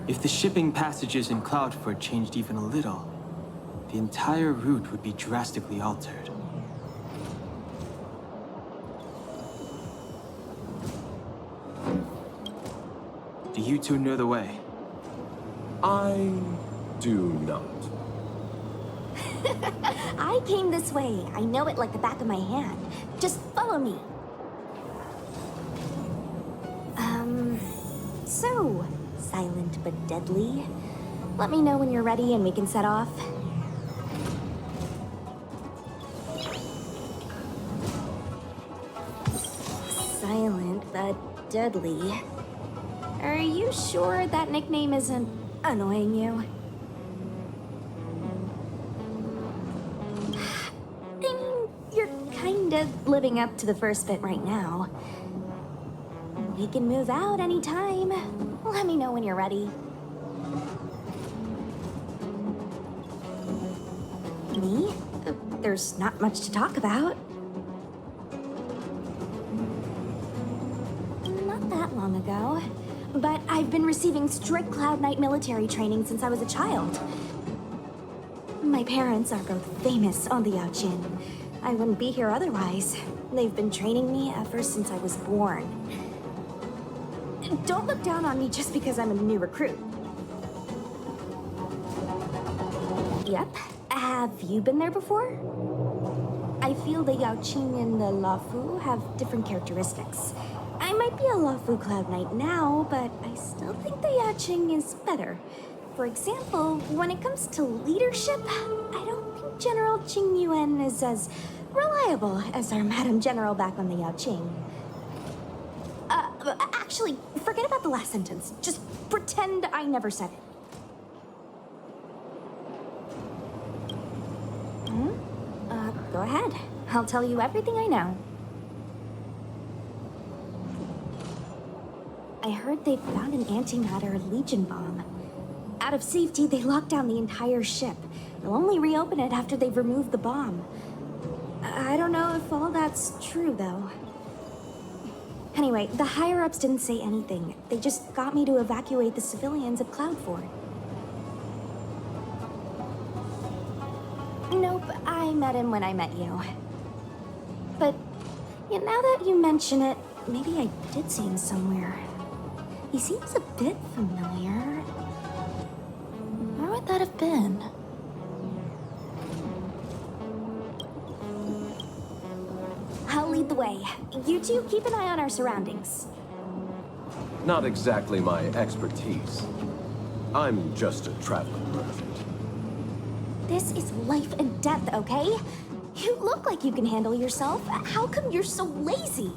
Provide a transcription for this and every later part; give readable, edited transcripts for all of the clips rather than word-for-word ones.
If the shipping passages in Cloudford changed even a little, the entire route would be drastically altered. Do you two know the way? I do not. I came this way. I know it like the back of my hand. Just follow me. So, silent but deadly. Let me know when you're ready and we can set off. Silent but deadly. Are you sure that nickname isn't annoying you? I mean, you're kind of living up to the first bit right now. We can move out anytime. Let me know when you're ready. Me? There's not much to talk about. Not that long ago. But I've been receiving strict Cloud Knight military training since I was a child. My parents are both famous on the Yaojin. I wouldn't be here otherwise. They've been training me ever since I was born. Don't look down on me just because I'm a new recruit. Yep. Have you been there before? I feel the Yaoqing and the Lafu have different characteristics. I might be a Lafu Cloud Knight now, but I still think the Yaoqing is better. For example, when it comes to leadership, I don't think General Qing Yuan is as reliable as our Madam General back on the Yaoqing. Actually, forget about the last sentence. Just pretend I never said it. Go ahead. I'll tell you everything I know. I heard they found an antimatter Legion bomb. Out of safety, they locked down the entire ship. They'll only reopen it after they've removed the bomb. I don't know if all that's true, though. Anyway, the higher-ups didn't say anything. They just got me to evacuate the civilians at Cloudford. Nope, I met him when I met you. But, yeah, now that you mention it, maybe I did see him somewhere. He seems a bit familiar. Where would that have been? I'll lead the way. You two keep an eye on our surroundings. Not exactly my expertise. I'm just a traveling merchant. This is life and death, okay? You look like you can handle yourself. How come you're so lazy?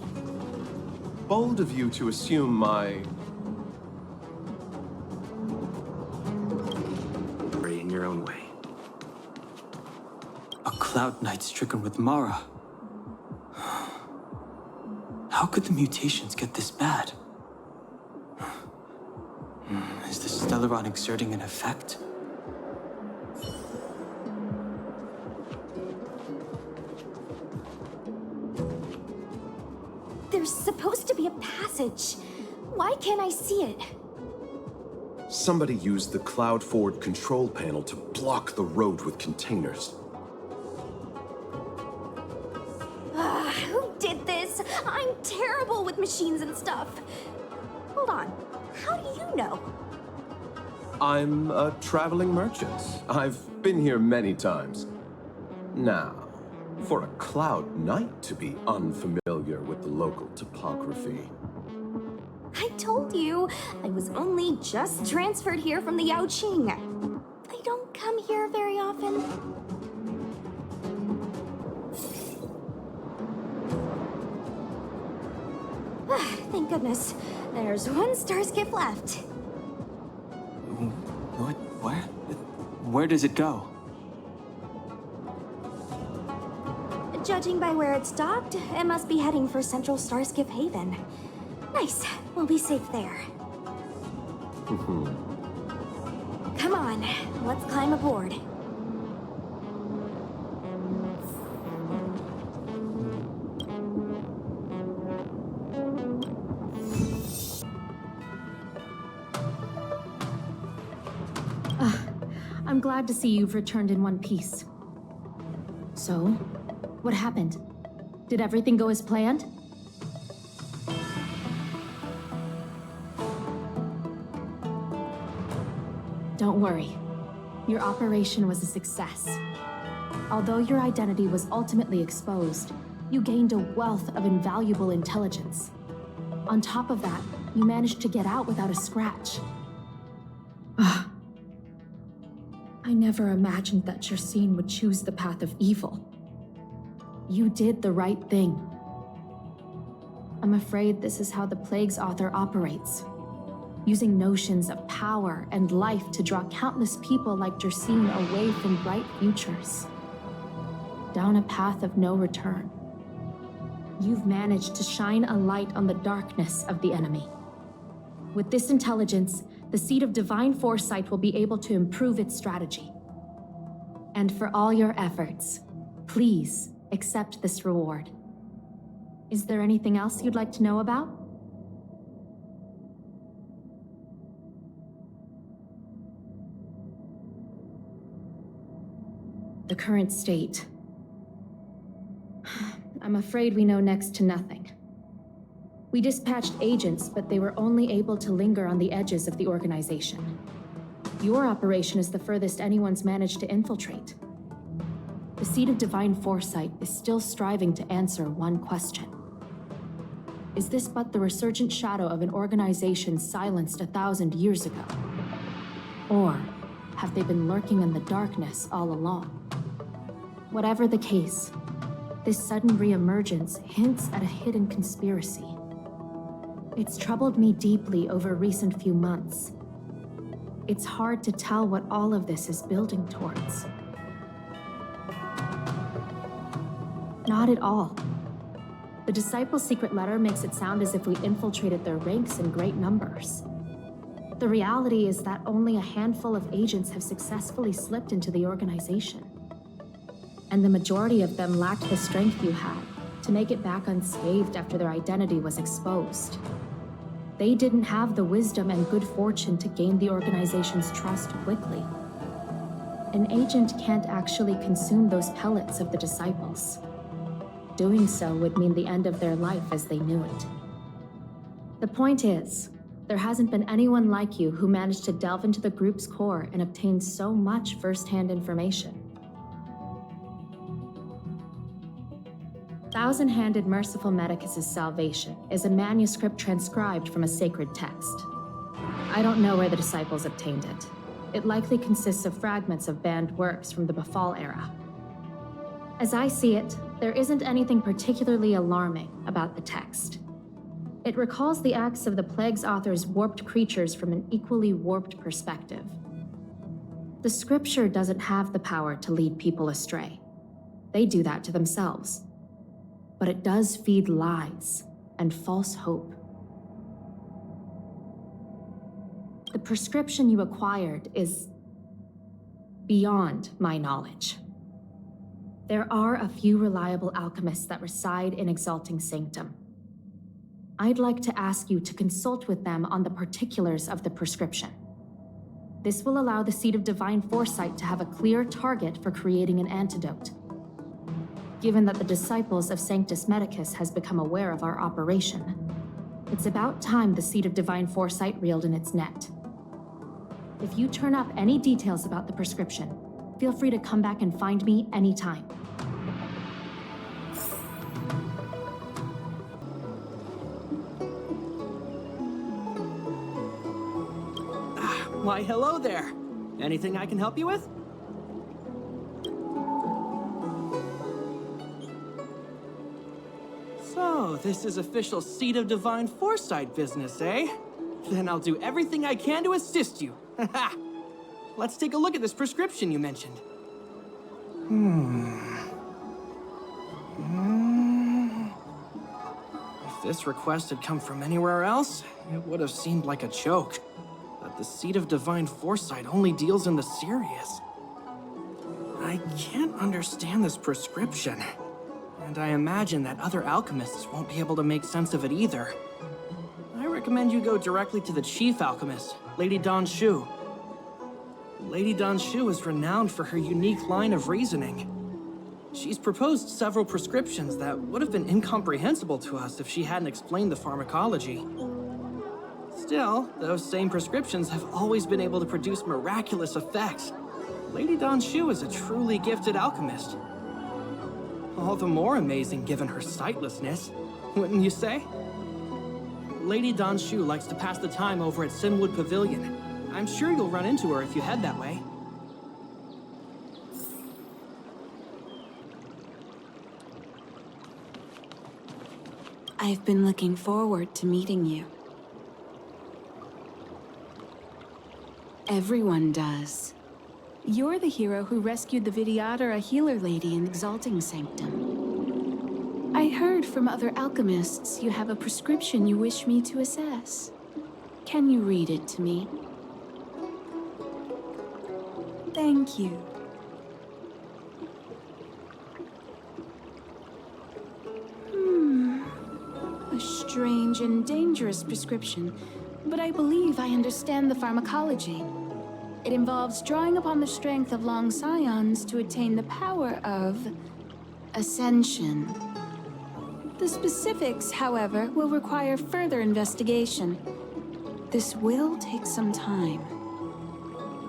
Bold of you to assume my... in your own way. A Cloud Knight stricken with Mara. How could the mutations get this bad? Is the Stellaron exerting an effect? There's supposed to be a passage. Why can't I see it? Somebody used the Cloudford control panel to block the road with containers. Who did this? I'm terrible with machines and stuff. Hold on. How do you know? I'm a traveling merchant. I've been here many times. Now, for a Cloud Knight to be unfamiliar with the local topography. I told you, I was only just transferred here from the Yaoqing. I don't come here very often. Thank goodness. There's one star skip left. What? Where does it go? Judging by where it's docked, it must be heading for Central Starskip Haven. Nice. We'll be safe there. Come on, let's climb aboard. I'm glad to see you've returned in one piece. So, what happened? Did everything go as planned? Don't worry. Your operation was a success. Although your identity was ultimately exposed, you gained a wealth of invaluable intelligence. On top of that, you managed to get out without a scratch. I never imagined that Jersine would choose the path of evil. You did the right thing. I'm afraid this is how the Plague's author operates, using notions of power and life to draw countless people like Jersine away from bright futures, down a path of no return. You've managed to shine a light on the darkness of the enemy. With this intelligence, the Seed of Divine Foresight will be able to improve its strategy. And for all your efforts, please accept this reward. Is there anything else you'd like to know about? The current state. I'm afraid we know next to nothing. We dispatched agents, but they were only able to linger on the edges of the organization. Your operation is the furthest anyone's managed to infiltrate. The Seed of Divine Foresight is still striving to answer one question. Is this but the resurgent shadow of an organization silenced 1,000 years ago? Or have they been lurking in the darkness all along? Whatever the case, this sudden reemergence hints at a hidden conspiracy. It's troubled me deeply over recent few months. It's hard to tell what all of this is building towards. Not at all. The Disciples' secret letter makes it sound as if we infiltrated their ranks in great numbers. The reality is that only a handful of agents have successfully slipped into the organization. And the majority of them lacked the strength you had to make it back unscathed after their identity was exposed. They didn't have the wisdom and good fortune to gain the organization's trust quickly. An agent can't actually consume those pellets of the Disciples. Doing so would mean the end of their life as they knew it. The point is, there hasn't been anyone like you who managed to delve into the group's core and obtain so much first-hand information. Thousand-Handed Merciful Medicus's Salvation is a manuscript transcribed from a sacred text. I don't know where the Disciples obtained it. It likely consists of fragments of banned works from the Befall era. As I see it, there isn't anything particularly alarming about the text. It recalls the acts of the Plague's author's warped creatures from an equally warped perspective. The scripture doesn't have the power to lead people astray. They do that to themselves. But it does feed lies and false hope. The prescription you acquired is beyond my knowledge. There are a few reliable alchemists that reside in Exalting Sanctum. I'd like to ask you to consult with them on the particulars of the prescription. This will allow the Seed of Divine Foresight to have a clear target for creating an antidote. Given that the Disciples of Sanctus Medicus has become aware of our operation, it's about time the Seed of Divine Foresight reeled in its net. If you turn up any details about the prescription, feel free to come back and find me anytime. Why, hello there. Anything I can help you with? So, this is official Seed of Divine Foresight business, eh? Then I'll do everything I can to assist you. Let's take a look at this prescription you mentioned. If this request had come from anywhere else, it would have seemed like a joke. But the Seed of Divine Foresight only deals in the serious. I can't understand this prescription. And I imagine that other alchemists won't be able to make sense of it either. I recommend you go directly to the chief alchemist, Lady Dawn Shu. Lady Danshu is renowned for her unique line of reasoning. She's proposed several prescriptions that would have been incomprehensible to us if she hadn't explained the pharmacology. Still, those same prescriptions have always been able to produce miraculous effects. Lady Danshu is a truly gifted alchemist. All the more amazing given her sightlessness, wouldn't you say? Lady Danshu likes to pass the time over at Sinwood Pavilion. I'm sure you'll run into her if you head that way. I've been looking forward to meeting you. Everyone does. You're the hero who rescued the Vidyadhara healer lady in Exalting Sanctum. I heard from other alchemists you have a prescription you wish me to assess. Can you read it to me? Thank you. A strange and dangerous prescription, but I believe I understand the pharmacology. It involves drawing upon the strength of long scions to attain the power of ascension. The specifics, however, will require further investigation. This will take some time.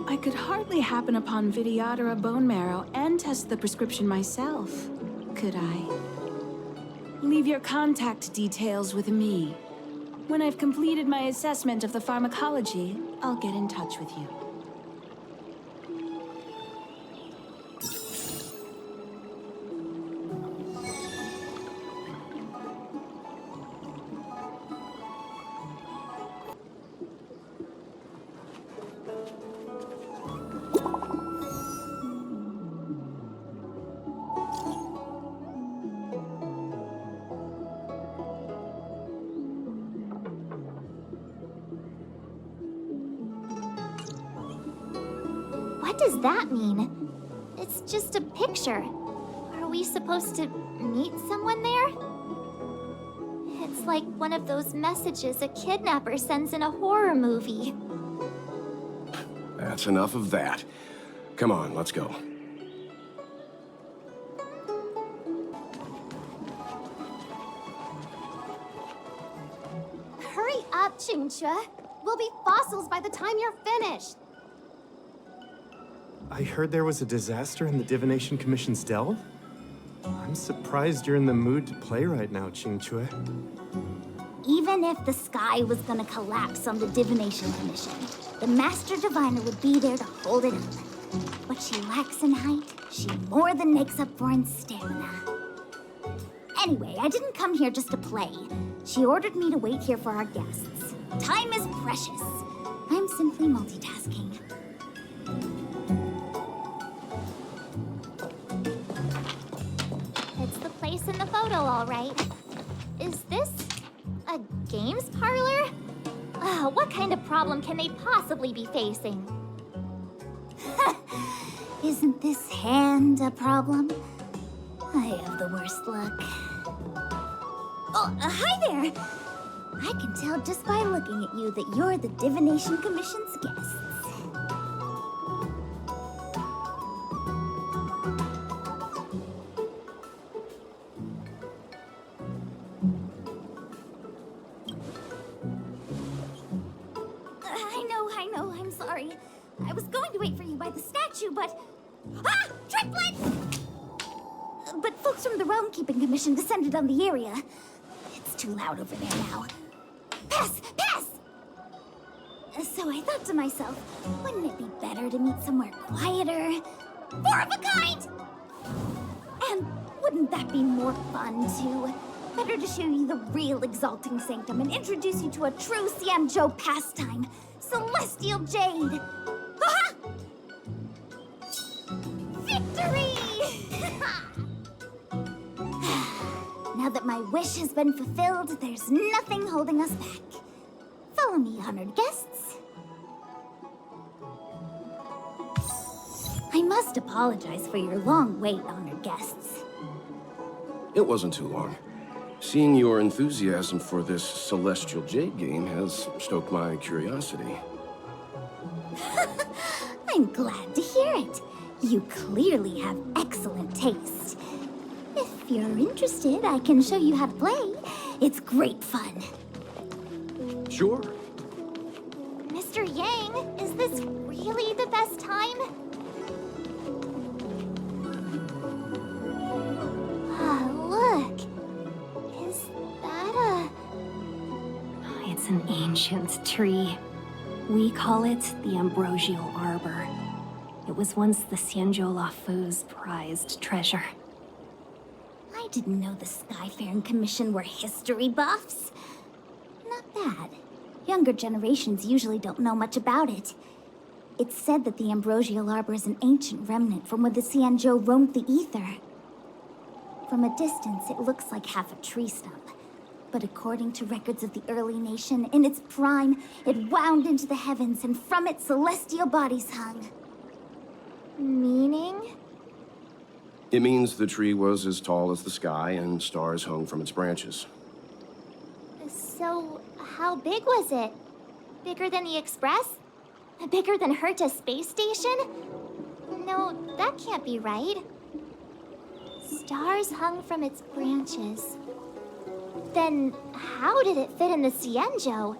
I could hardly happen upon Vidyadhara bone marrow and test the prescription myself, could I? Leave your contact details with me. When I've completed my assessment of the pharmacology, I'll get in touch with you. What does that mean? It's just a picture. Are we supposed to meet someone there? It's like one of those messages a kidnapper sends in a horror movie. That's enough of that. Come on, let's go. Hurry up, Chungchua. We'll be fossils by the time you're finished. I heard there was a disaster in the Divination Commission's delve? I'm surprised you're in the mood to play right now, Chingchue. Even if the sky was gonna collapse on the Divination Commission, the Master Diviner would be there to hold it up. What she lacks in height, she more than makes up for in stamina. Anyway, I didn't come here just to play. She ordered me to wait here for our guests. Time is precious. I'm simply multitasking. It's the place in the photo, all right. Is this a games parlor? What kind of problem can they possibly be facing? Isn't this hand a problem? I have the worst luck. Oh, hi there! I can tell just by looking at you that you're the Divination Commission's guests. I know, I'm sorry. I was going to wait for you by the statue, but... Ah! Triplet! But folks from the Realm Keeping Commission descended on the area. It's too loud over there now. Pass! Pass! So I thought to myself, wouldn't it be better to meet somewhere quieter? More of a kind! And wouldn't that be more fun, too? Better to show you the real Exalting Sanctum and introduce you to a true Xianzhou pastime, Celestial Jade! Aha! Victory! Now that my wish has been fulfilled, there's nothing holding us back. Follow me, honored guests. I must apologize for your long wait, honored guests. It wasn't too long. Seeing your enthusiasm for this Celestial Jade game has stoked my curiosity. I I'm glad to hear it. You clearly have excellent taste. If you're interested, I can show you how to play. It's great fun. Sure. Mr. Yang, is this really the best time? Ah, look. Is that a... It's an ancient tree. We call it the Ambrosial Arbor. It was once the Xianzhou Lafu's prized treasure. I didn't know the Skyfaring Commission were history buffs. Not bad. Younger generations usually don't know much about it. It's said that the Ambrosial Arbor is an ancient remnant from when the Xianzhou roamed the ether. From a distance, it looks like half a tree stump. But according to records of the early nation, in its prime, it wound into the heavens, and from it celestial bodies hung. Meaning? It means the tree was as tall as the sky and stars hung from its branches. So, how big was it? Bigger than the Express? Bigger than Herta Space Station? No, that can't be right. Stars hung from its branches. Then, how did it fit in the Xianzhou?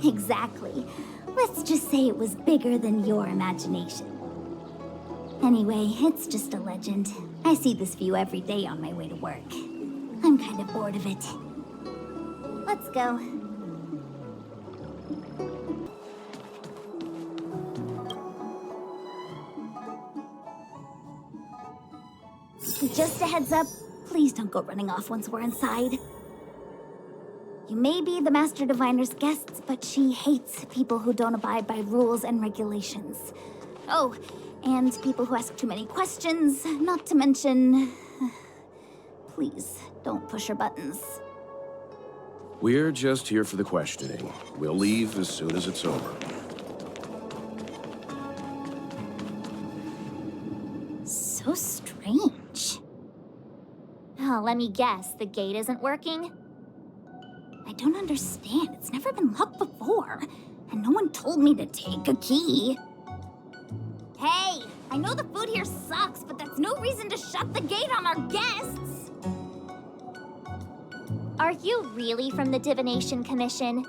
Exactly. Let's just say it was bigger than your imagination. Anyway, it's just a legend. I see this view every day on my way to work. I'm kind of bored of it. Let's go. Just a heads up, please don't go running off once we're inside. You may be the Master Diviner's guests, but she hates people who don't abide by rules and regulations. Oh, and people who ask too many questions, not to mention... Please, don't push her buttons. We're just here for the questioning. We'll leave as soon as it's over. So strange. Oh, let me guess, the gate isn't working? I don't understand. It's never been locked before. And no one told me to take a key. Hey, I know the food here sucks, but that's no reason to shut the gate on our guests. Are you really from the Divination Commission?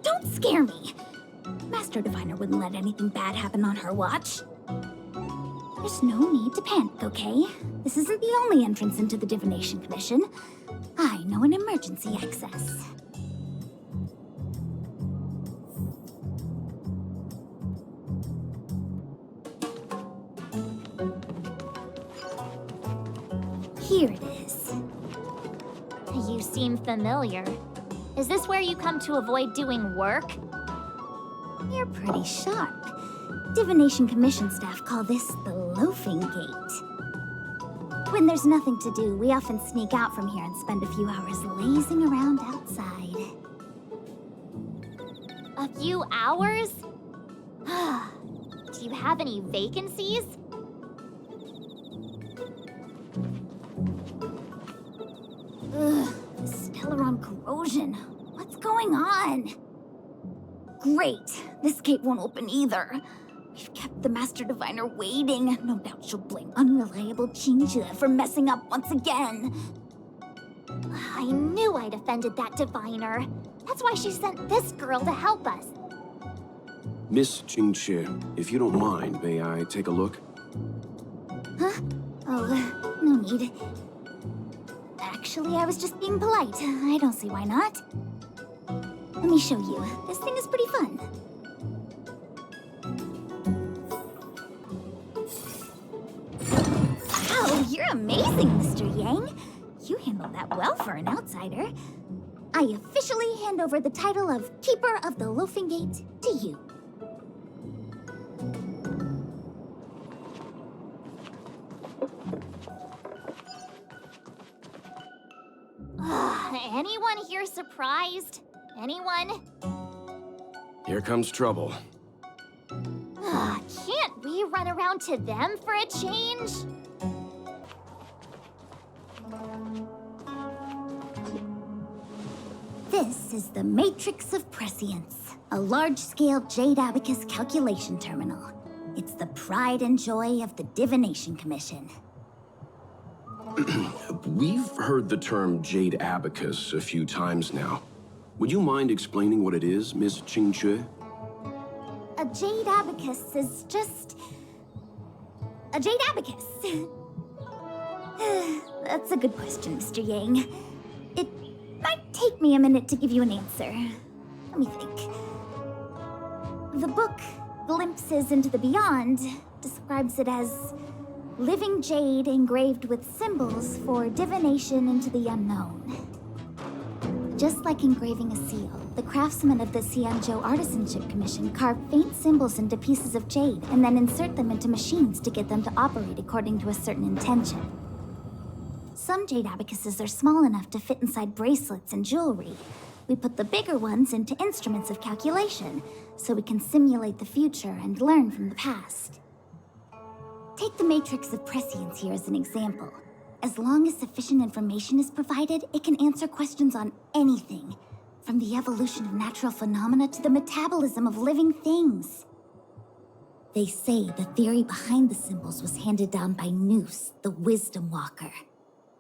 Don't scare me. Master Diviner wouldn't let anything bad happen on her watch. There's no need to panic, okay? This isn't the only entrance into the Divination Commission. I know an emergency access. Here it is. You seem familiar. Is this where you come to avoid doing work? You're pretty sharp. Divination Commission staff call this the Loafing Gate. When there's nothing to do, we often sneak out from here and spend a few hours lazing around outside. A few hours? Do you have any vacancies? Ugh, Stellaron corrosion. What's going on? Great. This gate won't open either. We've kept the Master Diviner waiting. No doubt she'll blame unreliable Jinjie for messing up once again. I knew I'd offended that Diviner. That's why she sent this girl to help us. Miss Jinjie, if you don't mind, may I take a look? Huh? Oh, no need. Actually, I was just being polite. I don't see why not. Let me show you. This thing is pretty fun. Wow, you're amazing, Mr. Yang. You handled that well for an outsider. I officially hand over the title of Keeper of the Loafing Gate to you. Anyone here surprised? Anyone? Here comes trouble. Can't we run around to them for a change? This is the Matrix of Prescience, a large-scale Jade Abacus calculation terminal. It's the pride and joy of the Divination Commission. We've heard the term Jade Abacus a few times now. Would you mind explaining what it is, Miss Qingque? A Jade Abacus is just... a Jade Abacus. That's a good question, Mr. Yang. It might take me a minute to give you an answer. Let me think. The book, Glimpses into the Beyond, describes it as living jade engraved with symbols for divination into the unknown. Just like engraving a seal, the craftsmen of the Xianzhou Artisanship Commission carve faint symbols into pieces of jade and then insert them into machines to get them to operate according to a certain intention. Some jade abacuses are small enough to fit inside bracelets and jewelry. We put the bigger ones into instruments of calculation, so we can simulate the future and learn from the past. Take the Matrix of Prescience here as an example. As long as sufficient information is provided, it can answer questions on anything, from the evolution of natural phenomena to the metabolism of living things. They say the theory behind the symbols was handed down by Nous, the Wisdom Walker.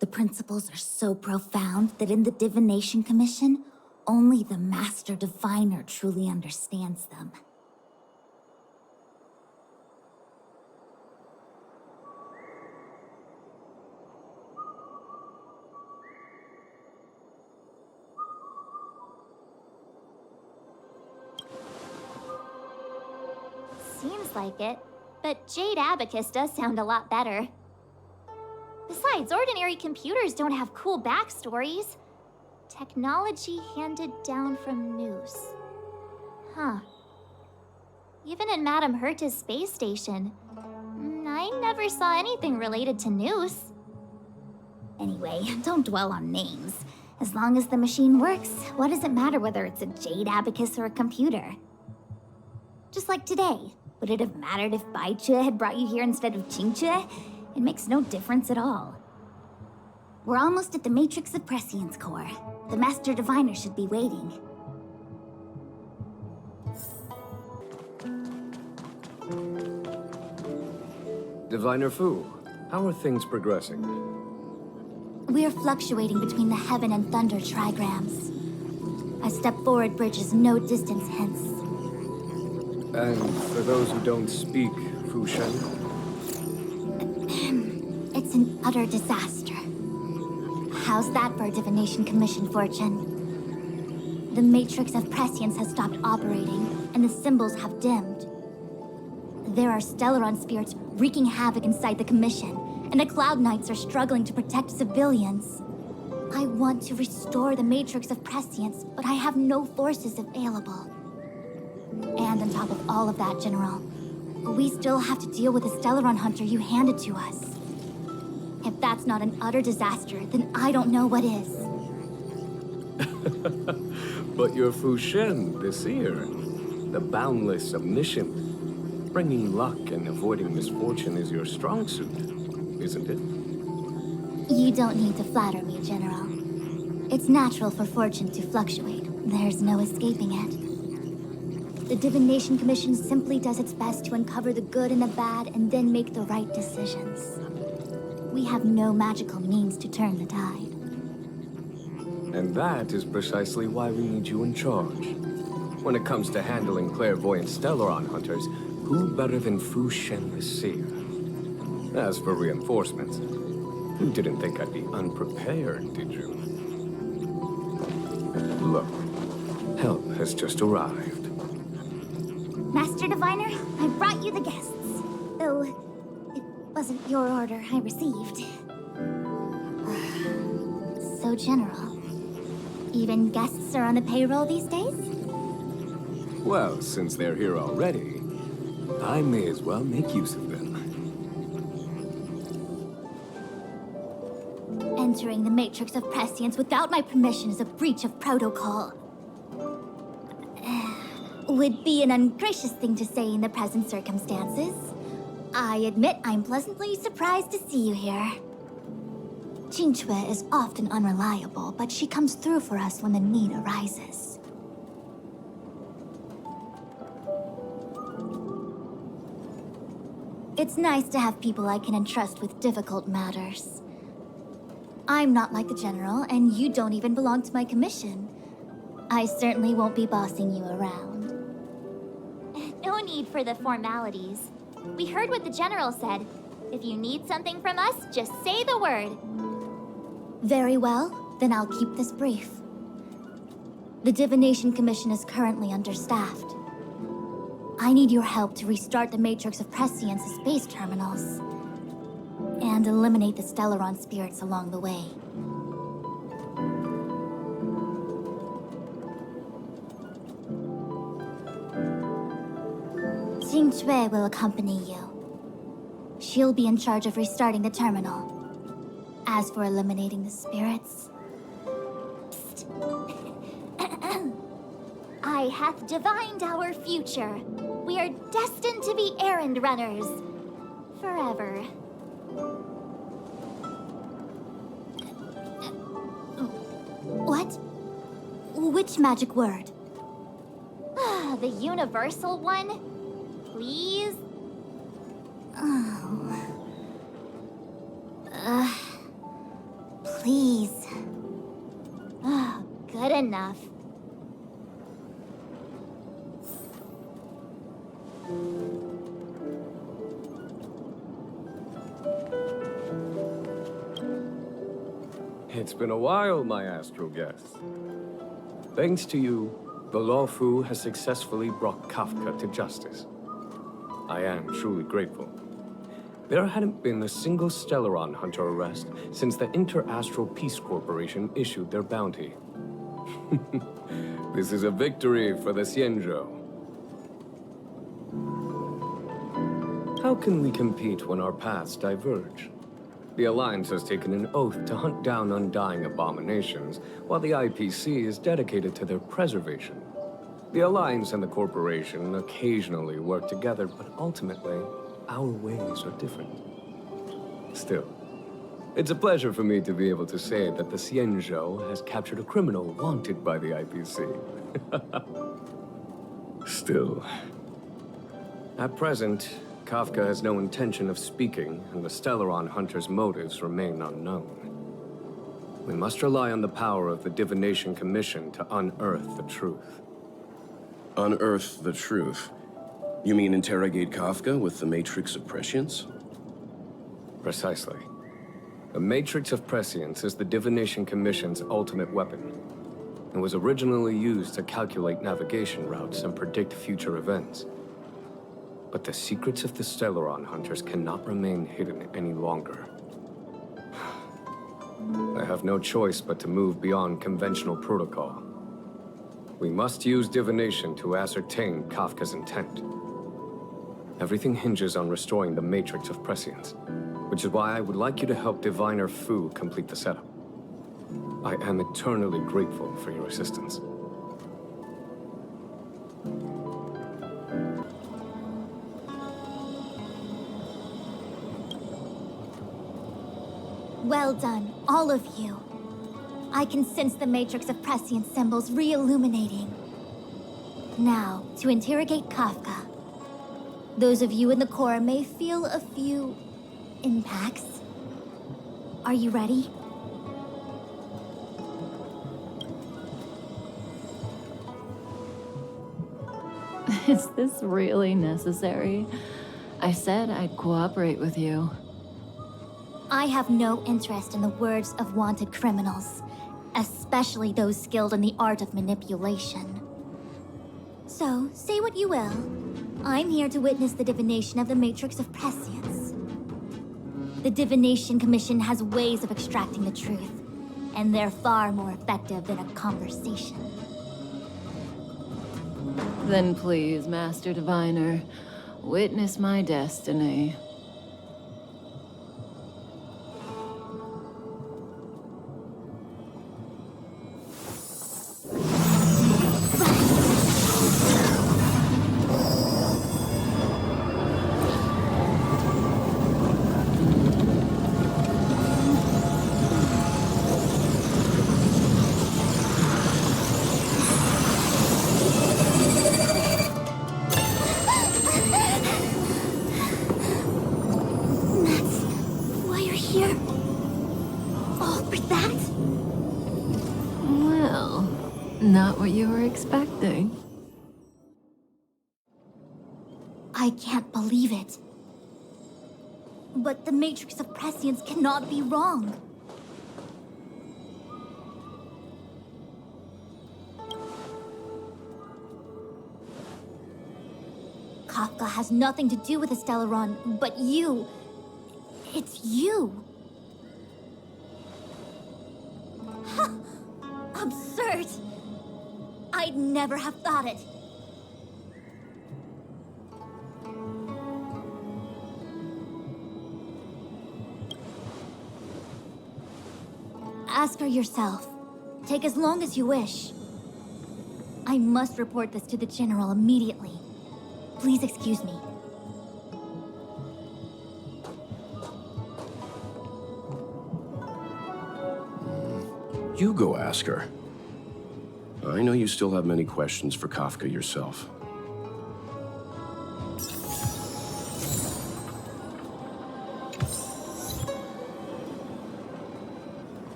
The principles are so profound that in the Divination Commission, only the Master Diviner truly understands them. Seems like it, but Jade Abacus does sound a lot better. Besides, ordinary computers don't have cool backstories. Technology handed down from Nous. Huh. Even in Madame Herta's space station, I never saw anything related to Nous. Anyway, don't dwell on names. As long as the machine works, what does it matter whether it's a Jade Abacus or a computer? Just like today. Would it have mattered if Baiche had brought you here instead of Qingque? It makes no difference at all. We're almost at the Matrix of Prescience core. The Master Diviner should be waiting. Diviner Fu, how are things progressing? We're fluctuating between the Heaven and Thunder trigrams. A step forward bridges no distance hence. And for those who don't speak Fu Shen? It's an utter disaster. How's that for a Divination Commission fortune? The Matrix of Prescience has stopped operating, and the symbols have dimmed. There are Stellaron spirits wreaking havoc inside the Commission, and the Cloud Knights are struggling to protect civilians. I want to restore the Matrix of Prescience, but I have no forces available. And on top of all of that, General, we still have to deal with the Stellaron Hunter you handed to us. If that's not an utter disaster, then I don't know what is. But you're Fu Shen, the seer. The boundless, omniscient. Bringing luck and avoiding misfortune is your strong suit, isn't it? You don't need to flatter me, General. It's natural for fortune to fluctuate. There's no escaping it. The Divination Commission simply does its best to uncover the good and the bad and then make the right decisions. We have no magical means to turn the tide. And that is precisely why we need you in charge. When it comes to handling clairvoyant Stellaron hunters, who better than Fu Shen the Seer? As for reinforcements, you didn't think I'd be unprepared, did you? Look, help has just arrived. Master Diviner, I brought you the guests. Though, it wasn't your order I received. So, General, even guests are on the payroll these days? Well, since they're here already, I may as well make use of them. Entering the Matrix of Prescience without my permission is a breach of protocol. Would be an ungracious thing to say in the present circumstances. I admit I'm pleasantly surprised to see you here. Qingque is often unreliable, but she comes through for us when the need arises. It's nice to have people I can entrust with difficult matters. I'm not like the General, and you don't even belong to my commission. I certainly won't be bossing you around. No need for the formalities. We heard what the General said. If you need something from us, just say the word. Very well, then I'll keep this brief. The Divination Commission is currently understaffed. I need your help to restart the Matrix of Prescience's space terminals and eliminate the Stellaron spirits along the way. Qingque will accompany you. She'll be in charge of restarting the terminal. As for eliminating the spirits... I hath divined our future. We are destined to be errand runners. Forever. What? Which magic word? The universal one? Please? Please. Good enough. It's been a while, my astral guests. Thanks to you, the Lawfu has successfully brought Kafka to justice. I am truly grateful. There hadn't been a single Stellaron hunter arrest since the Inter-Astral Peace Corporation issued their bounty. This is a victory for the Xianzhou. How can we compete when our paths diverge? The Alliance has taken an oath to hunt down undying abominations, while the IPC is dedicated to their preservation. The Alliance and the Corporation occasionally work together, but ultimately, our ways are different. Still, it's a pleasure for me to be able to say that the Xianzhou has captured a criminal wanted by the IPC. Still, at present, Kafka has no intention of speaking, and the Stellaron hunter's motives remain unknown. We must rely on the power of the Divination Commission to unearth the truth. Unearth the truth? You mean interrogate Kafka with the Matrix of Prescience? Precisely. The Matrix of Prescience is the Divination Commission's ultimate weapon, and was originally used to calculate navigation routes and predict future events. But the secrets of the Stellaron hunters cannot remain hidden any longer. I have no choice but to move beyond conventional protocol. We must use divination to ascertain Kafka's intent. Everything hinges on restoring the Matrix of Prescience, which is why I would like you to help Diviner Fu complete the setup. I am eternally grateful for your assistance. Well done, all of you. I can sense the Matrix of Prescience symbols re-illuminating. Now, to interrogate Kafka. Those of you in the core may feel a few impacts. Are you ready? Is this really necessary? I said I'd cooperate with you. I have no interest in the words of wanted criminals, especially those skilled in the art of manipulation. So, say what you will. I'm here to witness the divination of the Matrix of Prescience. The Divination Commission has ways of extracting the truth, and they're far more effective than a conversation. Then please, Master Diviner, witness my destiny. Not what you were expecting. I can't believe it. But the Matrix of Prescience cannot be wrong. Kafka has nothing to do with the Stellaron, but you. It's you. Absurd. I'd never have thought it. Ask her yourself. Take as long as you wish. I must report this to the General immediately. Please excuse me. You go ask her. I know you still have many questions for Kafka yourself.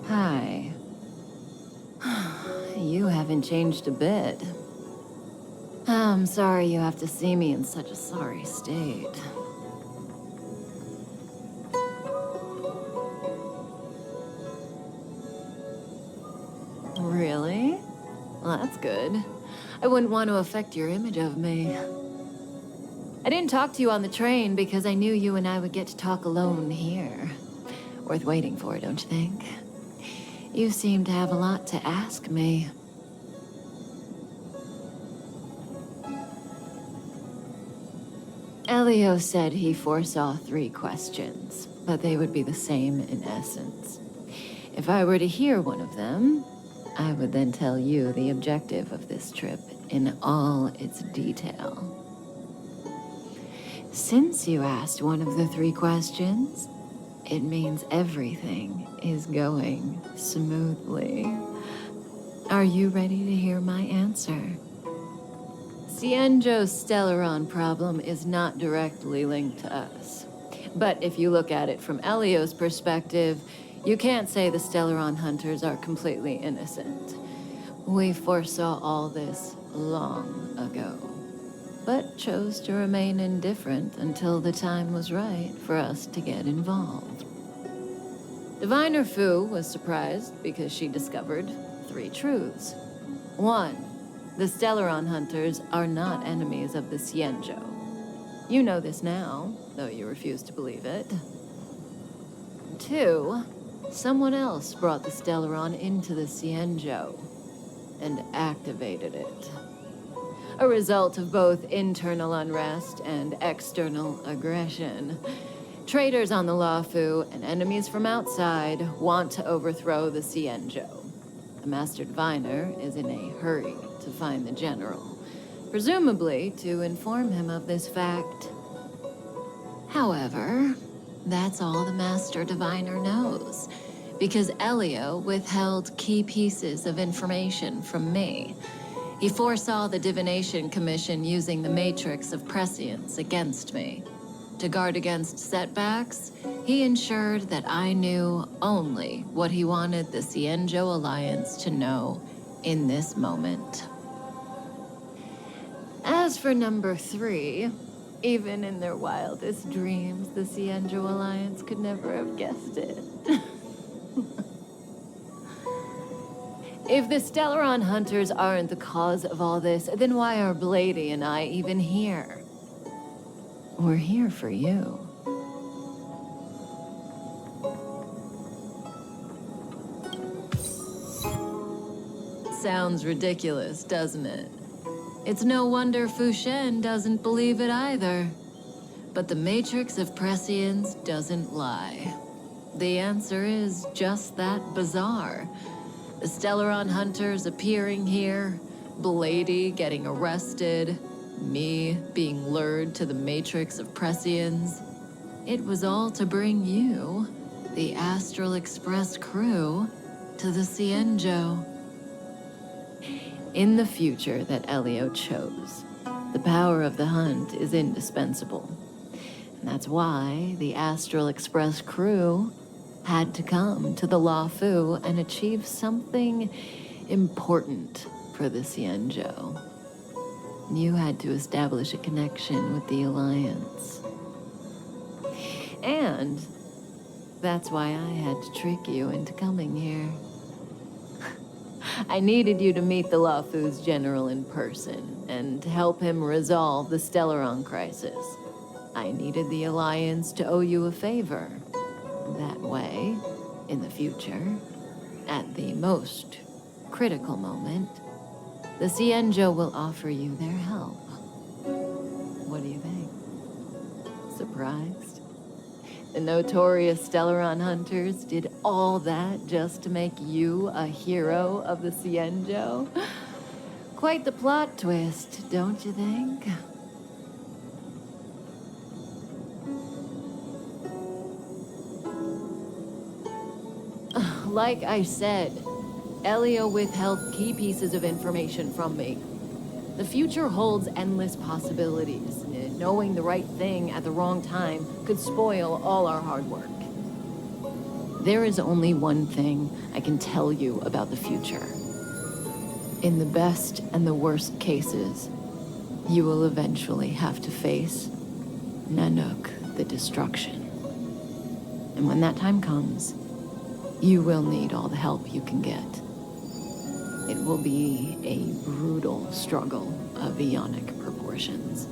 Hi. You haven't changed a bit. I'm sorry you have to see me in such a sorry state. Really? Well, that's good. I wouldn't want to affect your image of me. I didn't talk to you on the train because I knew you and I would get to talk alone here. Worth waiting for, don't you think? You seem to have a lot to ask me. Elio said he foresaw 3 questions, but they would be the same in essence. If I were to hear one of them, I would then tell you the objective of this trip in all its detail. Since you asked one of the 3 questions, it means everything is going smoothly. Are you ready to hear my answer? Cienjo's Stellaron problem is not directly linked to us. But if you look at it from Elio's perspective, you can't say the Stellaron hunters are completely innocent. We foresaw all this long ago, but chose to remain indifferent until the time was right for us to get involved. Diviner Fu was surprised because she discovered 3 truths. 1. The Stellaron hunters are not enemies of the Cienjo. You know this now, though you refuse to believe it. 2. Someone else brought the Stellaron into the Cienjo and activated it. A result of both internal unrest and external aggression. Traitors on the Luofu and enemies from outside want to overthrow the Cienjo. The Master Diviner is in a hurry to find the General, presumably to inform him of this fact. However, that's all the Master Diviner knows, because Elio withheld key pieces of information from me. He foresaw the Divination Commission using the Matrix of Prescience against me. To guard against setbacks, he ensured that I knew only what he wanted the Cienjo Alliance to know in this moment. As for number 3, even in their wildest dreams, the Cienjo Alliance could never have guessed it. If the Stellaron hunters aren't the cause of all this, then why are Blady and I even here? We're here for you. Sounds ridiculous, doesn't it? It's no wonder Fu Shen doesn't believe it either. But the Matrix of Prescience doesn't lie. The answer is just that bizarre. The Stellaron hunters appearing here, Blady getting arrested, me being lured to the Matrix of Prescience. It was all to bring you, the Astral Express crew, to the Cienjo. In the future that Elio chose, the power of the hunt is indispensable. That's why the Astral Express crew had to come to the Luofu and achieve something important for the Xianzhou. You had to establish a connection with the Alliance. And that's why I had to trick you into coming here. I needed you to meet the Luofu's general in person and to help him resolve the Stellaron crisis. I needed the Alliance to owe you a favor. That way, in the future, at the most critical moment, the Xianzhou will offer you their help. What do you think? Surprised? The notorious Stellaron hunters did all that just to make you a hero of the Xianzhou? Quite the plot twist, don't you think? Like I said, Elio withheld key pieces of information from me. The future holds endless possibilities. Knowing the right thing at the wrong time could spoil all our hard work. There is only one thing I can tell you about the future. In the best and the worst cases, you will eventually have to face Nanook, the destruction. And when that time comes, you will need all the help you can get. It will be a brutal struggle of eonic proportions.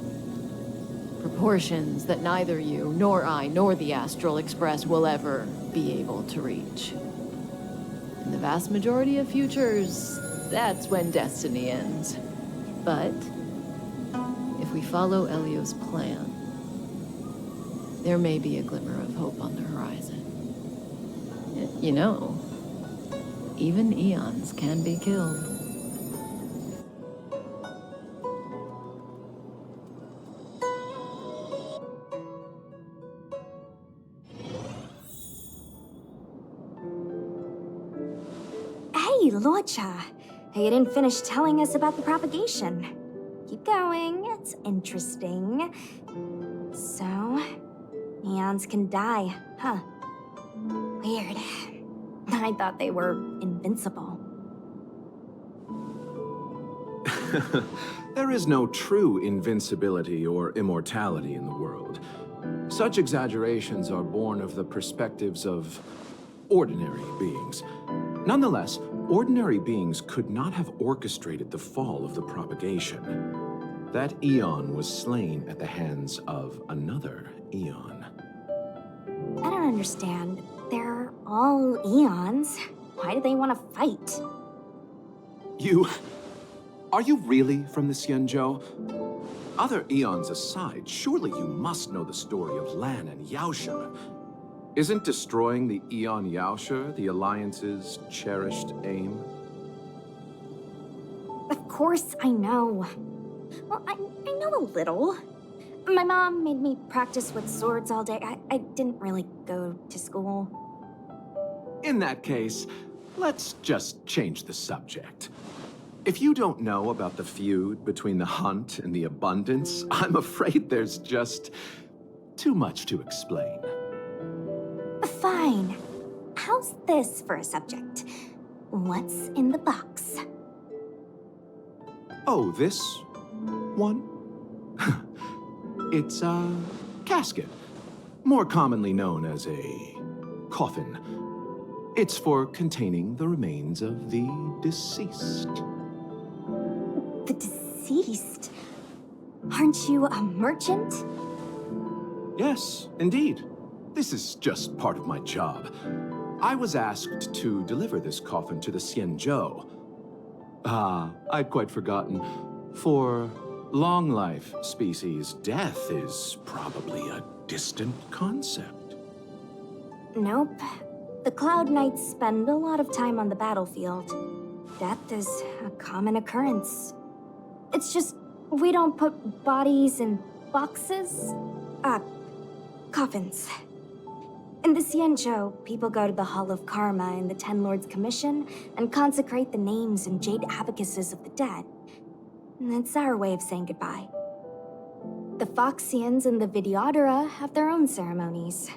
Proportions that neither you, nor I, nor the Astral Express will ever be able to reach. In the vast majority of futures, that's when destiny ends. But if we follow Elio's plan, there may be a glimmer of hope on the horizon. You know, even eons can be killed. Hey, Luocha. You didn't finish telling us about the propagation. Keep going, it's interesting. So, eons can die, huh? Weird. I thought they were invincible. There is no true invincibility or immortality in the world. Such exaggerations are born of the perspectives of ordinary beings. Nonetheless, ordinary beings could not have orchestrated the fall of the propagation. That eon was slain at the hands of another eon. I don't understand. They're all eons. Why do they want to fight? Are you really from the Xianzhou? Other eons aside, surely you must know the story of Lan and Yaoshe. Isn't destroying the Eon Yaoshe the Alliance's cherished aim? Of course I know. Well, I know a little. My mom made me practice with swords all day. I didn't really go to school. In that case, let's just change the subject. If you don't know about the feud between the Hunt and the Abundance, I'm afraid there's just too much to explain. Fine. How's this for a subject? What's in the box? Oh, this one? It's a casket, more commonly known as a coffin. It's for containing the remains of the deceased. The deceased? Aren't you a merchant? Yes, indeed. This is just part of my job. I was asked to deliver this coffin to the Xianzhou. I'd quite forgotten. For long life species, death is probably a distant concept. Nope. The Cloud Knights spend a lot of time on the battlefield. Death is a common occurrence. It's just, we don't put bodies in boxes. Coffins. In the Xianzhou, people go to the Hall of Karma in the Ten Lords Commission and consecrate the names and jade abacuses of the dead. It's our way of saying goodbye. The Foxians and the Videodora have their own ceremonies.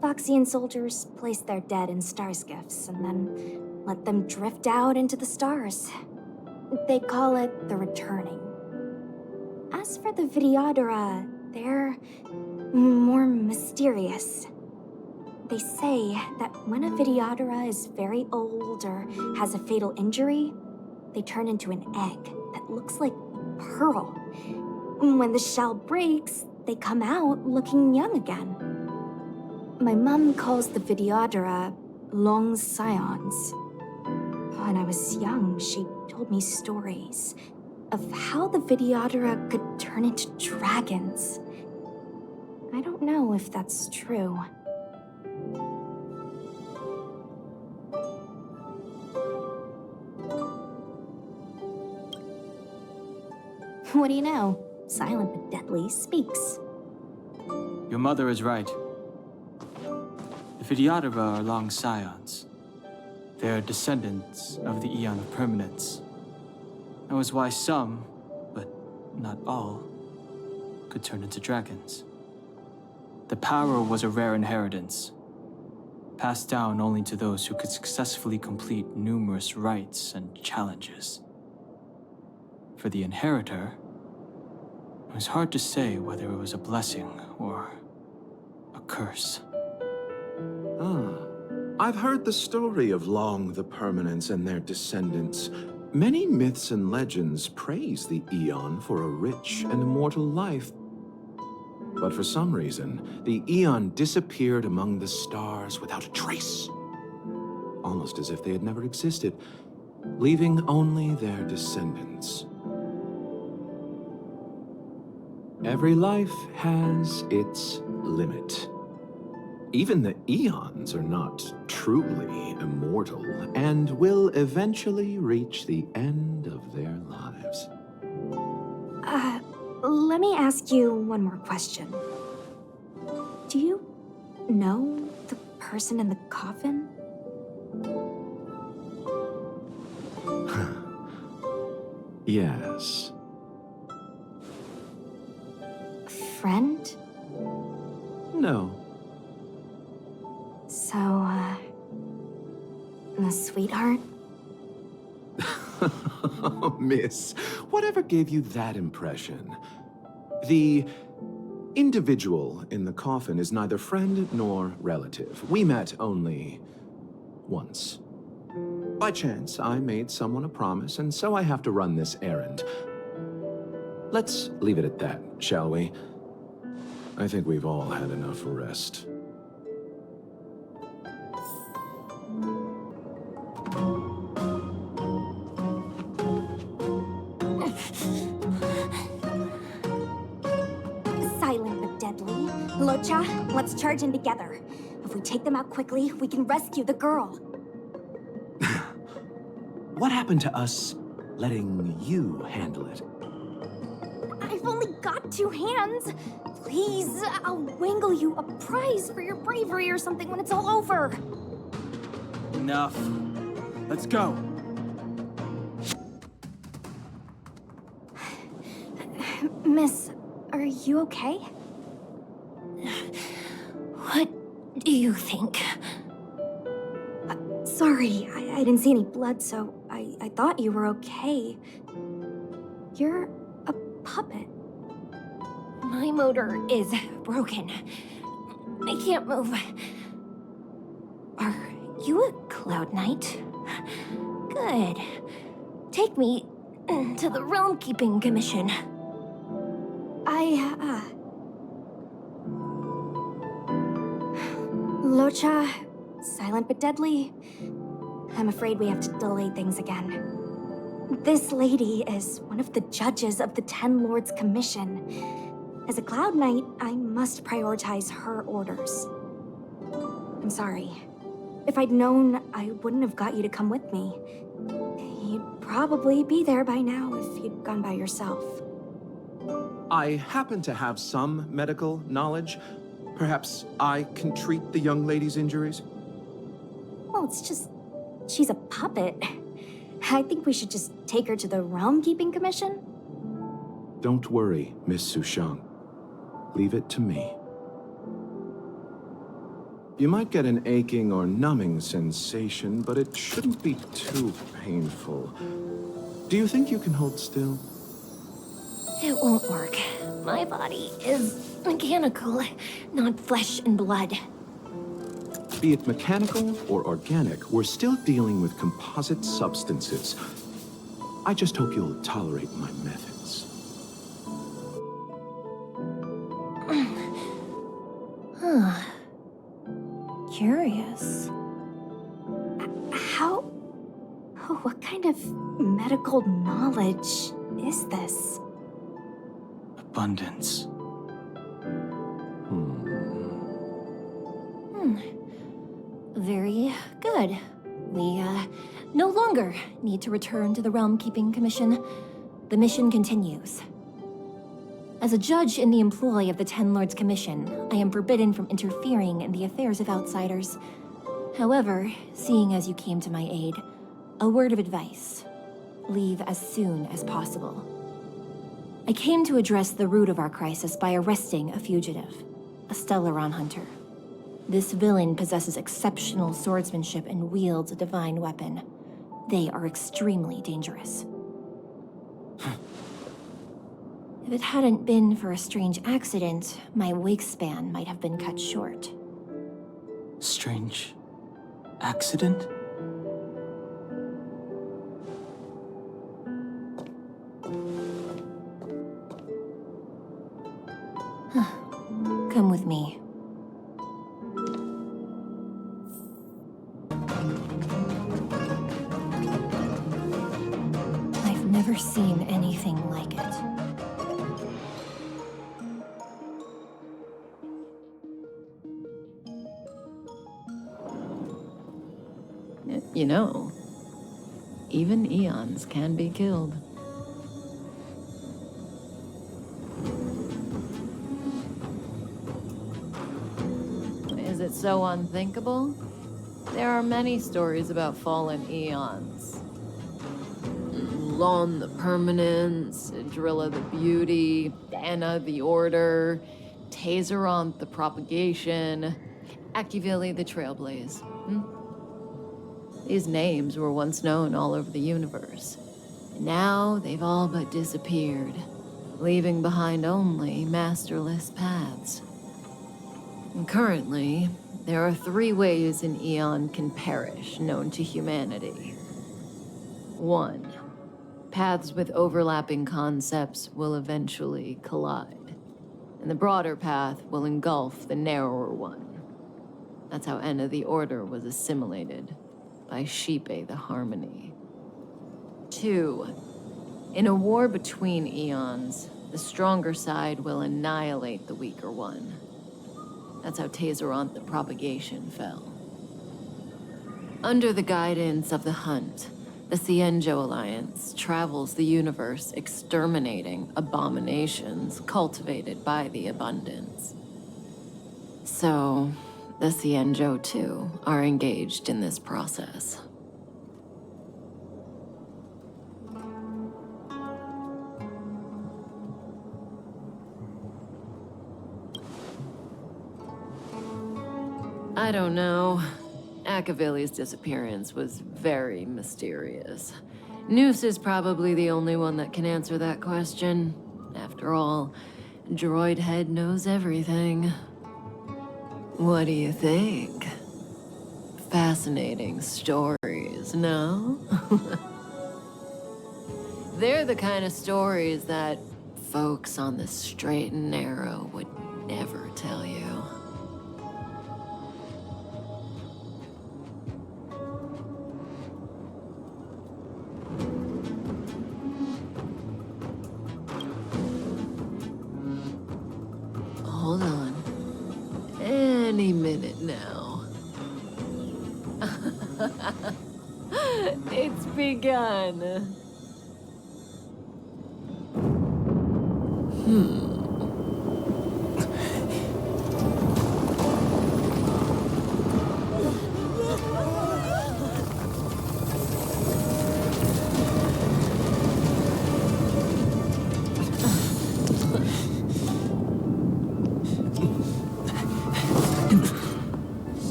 Foxian soldiers place their dead in stars gifts and then let them drift out into the stars. They call it the returning. As for the Videodora, they're more mysterious. They say that when a Videodora is very old or has a fatal injury, they turn into an egg that looks like pearl. When the shell breaks, they come out looking young again. My mom calls the Videodora long scions. When I was young, she told me stories of how the Videodora could turn into dragons. I don't know if that's true. What do you know? Silent but deadly speaks. Your mother is right. The Videodora are long scions. They are descendants of the Eon of Permanence. That was why some, but not all, could turn into dragons. The power was a rare inheritance, passed down only to those who could successfully complete numerous rites and challenges. For the inheritor, it was hard to say whether it was a blessing or a curse. I've heard the story of Long the Permanence and their descendants. Many myths and legends praise the Eon for a rich and immortal life. But for some reason, the Eon disappeared among the stars without a trace. Almost as if they had never existed, leaving only their descendants. Every life has its limit. Even the Eons are not truly immortal and will eventually reach the end of their lives. Let me ask you one more question. Do you know the person in the coffin? Yes. Friend? No. So, a sweetheart? Miss, whatever gave you that impression? The individual in the coffin is neither friend nor relative. We met only once. By chance, I made someone a promise, and so I have to run this errand. Let's leave it at that, shall we? I think we've all had enough rest. Silent but deadly. Locha, let's charge in together. If we take them out quickly, we can rescue the girl. What happened to us letting you handle it? I've only got 2 hands. Please, I'll wangle you a prize for your bravery or something when it's all over. Enough. Let's go. Miss, are you okay? What do you think? Sorry, I didn't see any blood, so I thought you were okay. You're a puppet. My motor is broken. I can't move. Are you a Cloud Knight? Good. Take me to the Realm Keeping Commission. Locha, silent but deadly. I'm afraid we have to delay things again. This lady is one of the judges of the Ten Lords Commission. As a Cloud Knight, I must prioritize her orders. I'm sorry. If I'd known, I wouldn't have got you to come with me. You'd probably be there by now if you'd gone by yourself. I happen to have some medical knowledge. Perhaps I can treat the young lady's injuries? Well, it's just... she's a puppet. I think we should just take her to the Realm Keeping Commission. Don't worry, Miss Sushang. Leave it to me. You might get an aching or numbing sensation, but it shouldn't be too painful. Do you think you can hold still? It won't work. My body is mechanical, not flesh and blood. Be it mechanical or organic, we're still dealing with composite substances. I just hope you'll tolerate my methods. Huh. Curious. How? What kind of medical knowledge is this? Abundance. Very good. We, no longer need to return to the Realm Keeping Commission. The mission continues. As a judge in the employ of the Ten Lords Commission, I am forbidden from interfering in the affairs of outsiders. However, seeing as you came to my aid, a word of advice. Leave as soon as possible. I came to address the root of our crisis by arresting a fugitive, a Stellaron hunter. This villain possesses exceptional swordsmanship and wields a divine weapon. They are extremely dangerous. If it hadn't been for a strange accident, my wake span might have been cut short. Strange accident? Come with me. I've never seen anything like it. You know, even eons can be killed. Is it so unthinkable? There are many stories about fallen eons. Lon the Permanence, Drilla the Beauty, Anna the Order, Tazeronth the Propagation, Akivili the Trailblaze. These names were once known all over the universe. And now they've all but disappeared, leaving behind only masterless paths. And currently, there are 3 ways an eon can perish known to humanity. 1. Paths with overlapping concepts will eventually collide, and the broader path will engulf the narrower one. That's how Enna the Order was assimilated by Shipe the Harmony. 2. In a war between eons, the stronger side will annihilate the weaker one. That's how Tazeronth the Propagation fell. Under the guidance of the Hunt, the Cienjo Alliance travels the universe exterminating abominations cultivated by the Abundance. So, the Cienjo, too, are engaged in this process. I don't know. Akavili's disappearance was very mysterious. Noose is probably the only one that can answer that question. After all, Droid Head knows everything. What do you think? Fascinating stories, no? They're the kind of stories that folks on the straight and narrow would never tell you. Hold on. Any minute now. It's begun.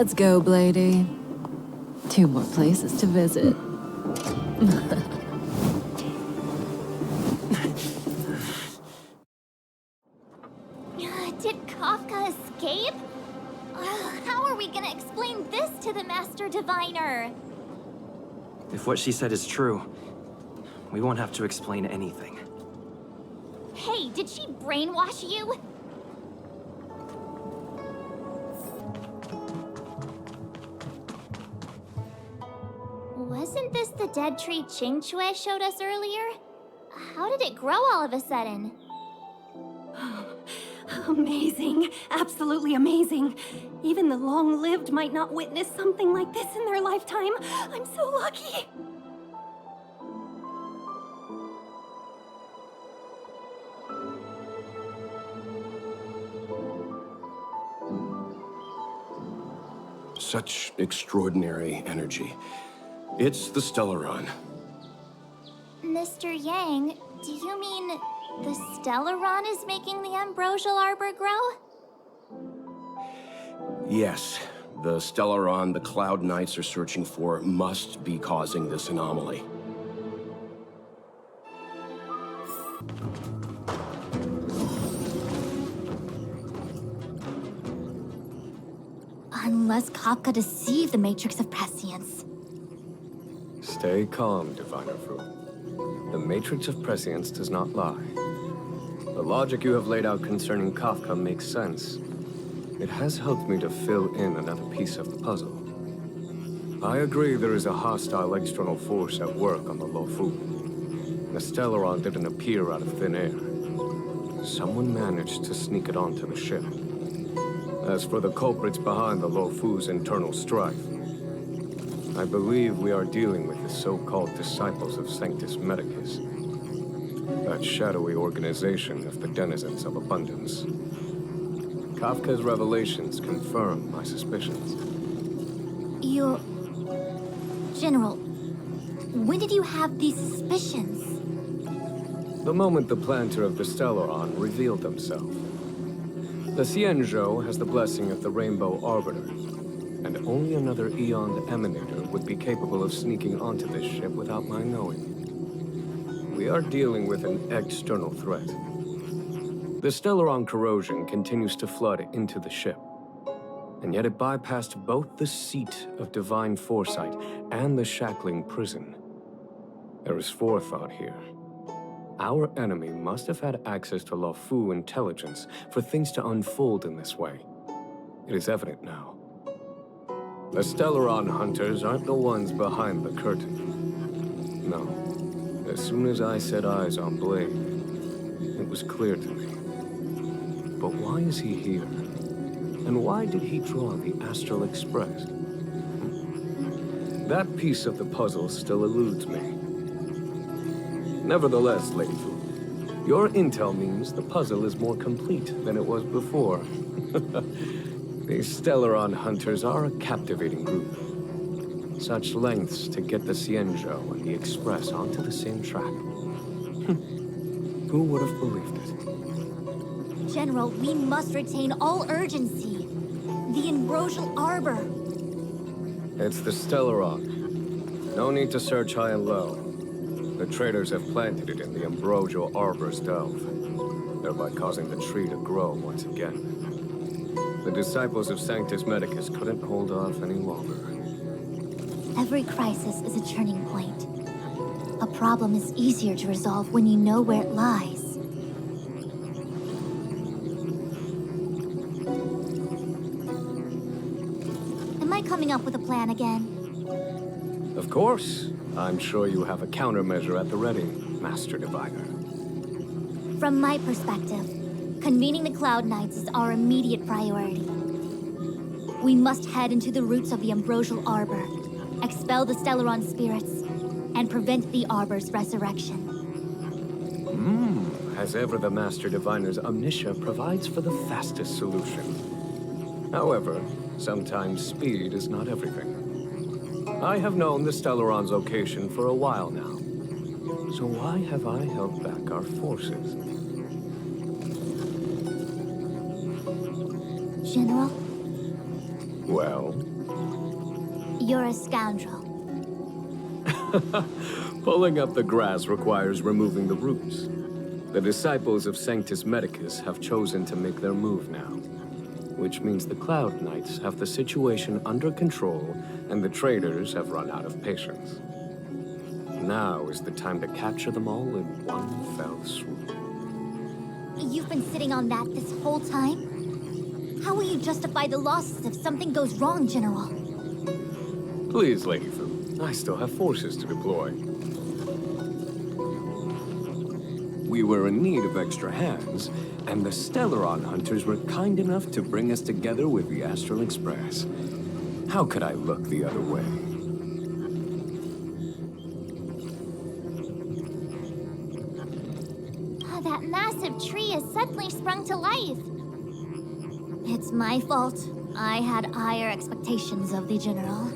Let's go, Blady. 2 more places to visit. Did Kafka escape? How are we gonna explain this to the Master Diviner? If what she said is true, we won't have to explain anything. Hey, did she brainwash you? Wasn't this the dead tree Qingque showed us earlier? How did it grow all of a sudden? Amazing. Absolutely amazing. Even the long-lived might not witness something like this in their lifetime. I'm so lucky. Such extraordinary energy. It's the Stellaron. Mr. Yang, do you mean the Stellaron is making the ambrosial arbor grow? Yes, the Stellaron the Cloud Knights are searching for must be causing this anomaly. Unless Kafka deceived the Matrix of Prescience. Stay calm, Diviner Fu. The Matrix of Prescience does not lie. The logic you have laid out concerning Kafka makes sense. It has helped me to fill in another piece of the puzzle. I agree there is a hostile external force at work on the Luofu. The Stellaron didn't appear out of thin air. Someone managed to sneak it onto the ship. As for the culprits behind the Luofu's internal strife, I believe we are dealing with the so-called Disciples of Sanctus Medicus. That shadowy organization of the denizens of abundance. Kafka's revelations confirm my suspicions. General, when did you have these suspicions? The moment the planter of the Stellaron revealed himself. The Xianzhou has the blessing of the Rainbow Arbiter, and only another Eon Emanator would be capable of sneaking onto this ship without my knowing. We are dealing with an external threat. The Stellaron corrosion continues to flood into the ship, and yet it bypassed both the seat of divine foresight and the shackling prison. There is forethought here. Our enemy must have had access to Luofu intelligence for things to unfold in this way. It is evident now. The Stellaron hunters aren't the ones behind the curtain. No. As soon as I set eyes on Blade, it was clear to me. But why is he here? And why did he draw the Astral Express? That piece of the puzzle still eludes me. Nevertheless, Lady Fu, your intel means the puzzle is more complete than it was before. These Stellaron hunters are a captivating group. Such lengths to get the Xianzhou and the Express onto the same track. Who would have believed it? General, we must retain all urgency. The ambrosial arbor. It's the Stellaron. No need to search high and low. The traders have planted it in the ambrosial arbor's delve, thereby causing the tree to grow once again. The Disciples of Sanctus Medicus couldn't hold off any longer. Every crisis is a turning point. A problem is easier to resolve when you know where it lies. Am I coming up with a plan again? Of course. I'm sure you have a countermeasure at the ready, Master Diviner. From my perspective, convening the Cloud Knights is our immediate priority. We must head into the roots of the ambrosial arbor, expel the Stellaron spirits, and prevent the arbor's resurrection. As ever, the Master Diviner's omniscia provides for the fastest solution. However, sometimes speed is not everything. I have known the Stellaron's location for a while now. So why have I held back our forces? General? Well, You're a scoundrel. Pulling up the grass requires removing the roots. The disciples of Sanctus Medicus have chosen to make their move now, which means the Cloud Knights have the situation under control and the traders have run out of patience. Now is the time to capture them all in one fell swoop. You've been sitting on that this whole time? How will you justify the losses if something goes wrong, General? Please, Lady Fu. I still have forces to deploy. We were in need of extra hands, and the Stellaron hunters were kind enough to bring us together with the Astral Express. How could I look the other way? Oh, that massive tree has suddenly sprung to life. It's my fault. I had higher expectations of the General.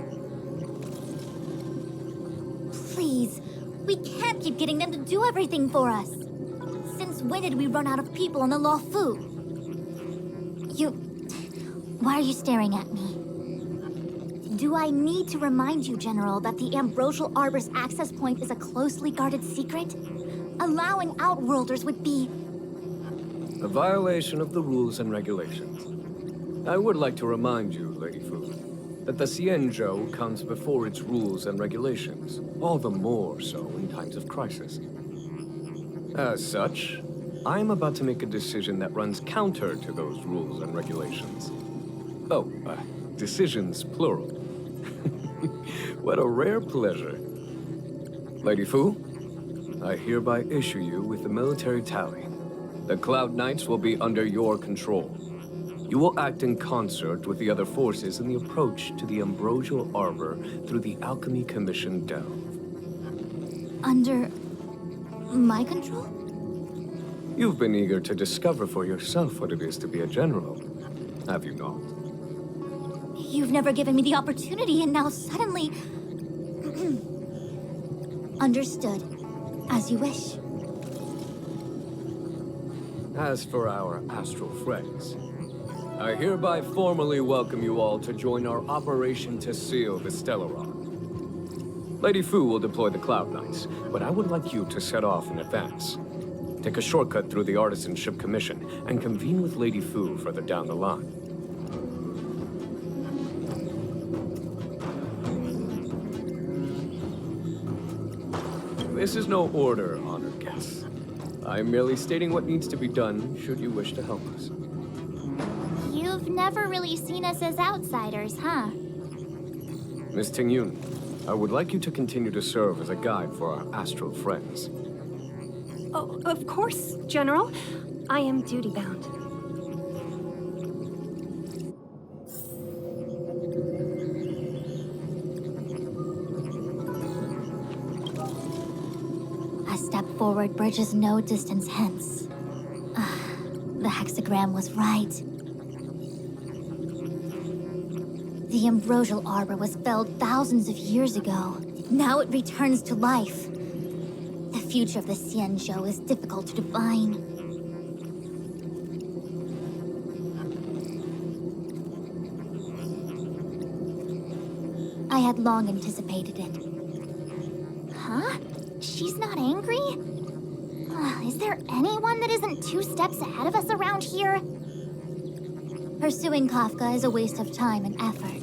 Please, we can't keep getting them to do everything for us. Since when did we run out of people on the Luofu? Why are you staring at me? Do I need to remind you, General, that the Ambrosial Arbor's access point is a closely guarded secret? Allowing Outworlders would be... A violation of the rules and regulations. I would like to remind you, Lady Fu, that the Xianzhou comes before its rules and regulations, all the more so in times of crisis. As such, I am about to make a decision that runs counter to those rules and regulations. Oh, decisions plural. What a rare pleasure. Lady Fu, I hereby issue you with the military tally. The Cloud Knights will be under your control. You will act in concert with the other forces in the approach to the Ambrosial Arbor through the Alchemy Commission Delve. Under... my control? You've been eager to discover for yourself what it is to be a general, have you not? You've never given me the opportunity, and now suddenly... Understood. As you wish. As for our astral friends, I hereby formally welcome you all to join our operation to seal the Stellaron. Lady Fu will deploy the Cloud Knights, but I would like you to set off in advance. Take a shortcut through the Artisanship Commission and convene with Lady Fu further down the line. This is no order, honored guests. I am merely stating what needs to be done should you wish to help us. You've never really seen us as outsiders, huh? Miss Tingyun, I would like you to continue to serve as a guide for our astral friends. Oh, of course, General. I am duty-bound. A step forward bridges no distance hence. The hexagram was right. The Ambrosial Arbor was felled thousands of years ago. Now it returns to life. The future of the Xianzhou is difficult to define. I had long anticipated it. Huh? She's not angry? Is there anyone that isn't 2 steps ahead of us around here? Pursuing Kafka is a waste of time and effort.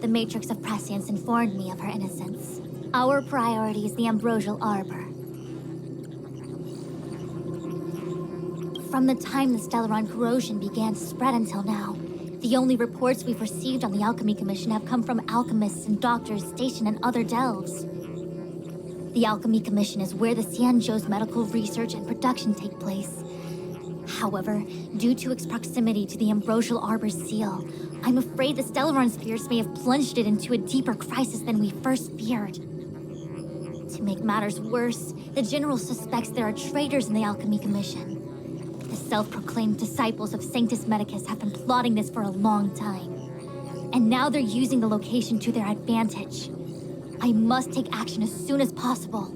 The Matrix of Prescience informed me of her innocence. Our priority is the Ambrosial Arbor. From the time the Stellaron corrosion began to spread until now, the only reports we've received on the Alchemy Commission have come from alchemists and doctors stationed in other delves. The Alchemy Commission is where the Xianzhou's medical research and production take place. However, due to its proximity to the Ambrosial Arbor's seal, I'm afraid the Stellaron spirits may have plunged it into a deeper crisis than we first feared. To make matters worse, the General suspects there are traitors in the Alchemy Commission. The self-proclaimed disciples of Sanctus Medicus have been plotting this for a long time. And now they're using the location to their advantage. I must take action as soon as possible.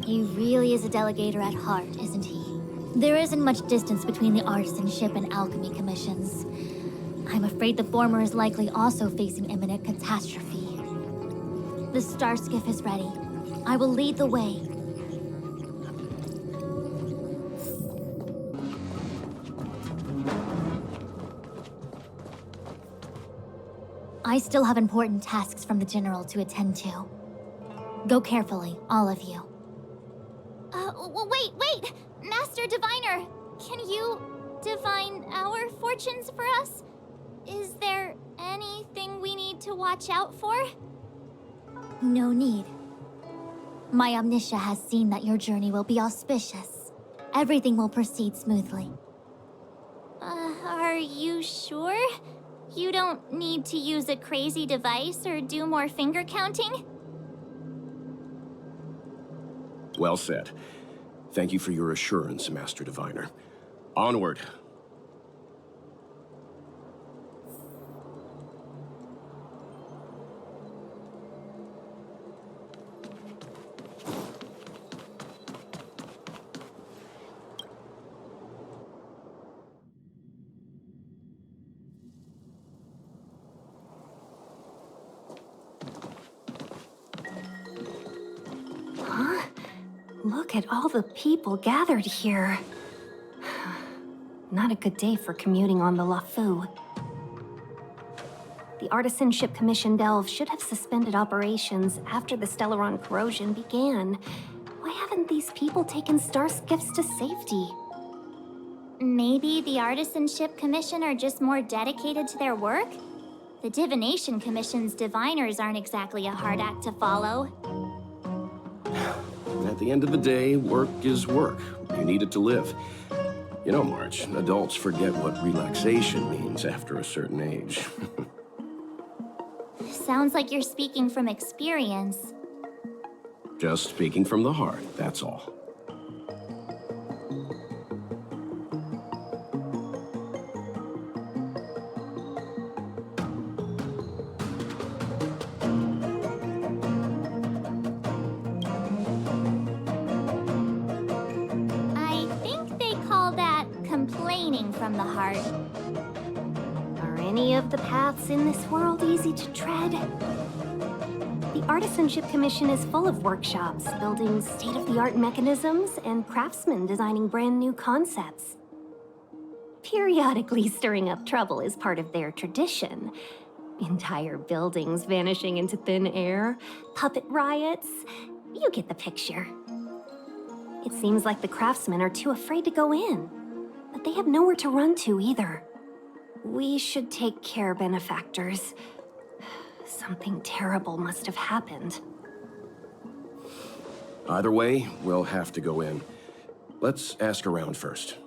He really is a delegator at heart, isn't he? There isn't much distance between the Artisanship and Alchemy Commissions. I'm afraid the former is likely also facing imminent catastrophe. The star skiff is ready. I will lead the way. I still have important tasks from the General to attend to. Go carefully, all of you. Wait! Master Diviner, can you divine our fortunes for us? Is there anything we need to watch out for? No need. My Omniscia has seen that your journey will be auspicious. Everything will proceed smoothly. Are you sure? You don't need to use a crazy device or do more finger counting? Well said. Thank you for your assurance, Master Diviner. Onward. Look at all the people gathered here. Not a good day for commuting on the LaFu. The Artisanship Commission Delve should have suspended operations after the Stellaron corrosion began. Why haven't these people taken star skiffs to safety? Maybe the Artisanship Commission are just more dedicated to their work? The Divination Commission's diviners aren't exactly a hard act to follow. At the end of the day, work is work. You need it to live. You know, March, adults forget what relaxation means after a certain age. Sounds like you're speaking from experience. Just speaking from the heart, that's all. I think they call that complaining from the heart. Are any of the paths in this world easy to tread? The Artisanship Commission is full of workshops, building state-of-the-art mechanisms, and craftsmen designing brand new concepts. Periodically stirring up trouble is part of their tradition. Entire buildings vanishing into thin air, puppet riots. You get the picture. It seems like the craftsmen are too afraid to go in, but they have nowhere to run to either. We should take care, benefactors. Something terrible must have happened. Either way, we'll have to go in. Let's ask around first.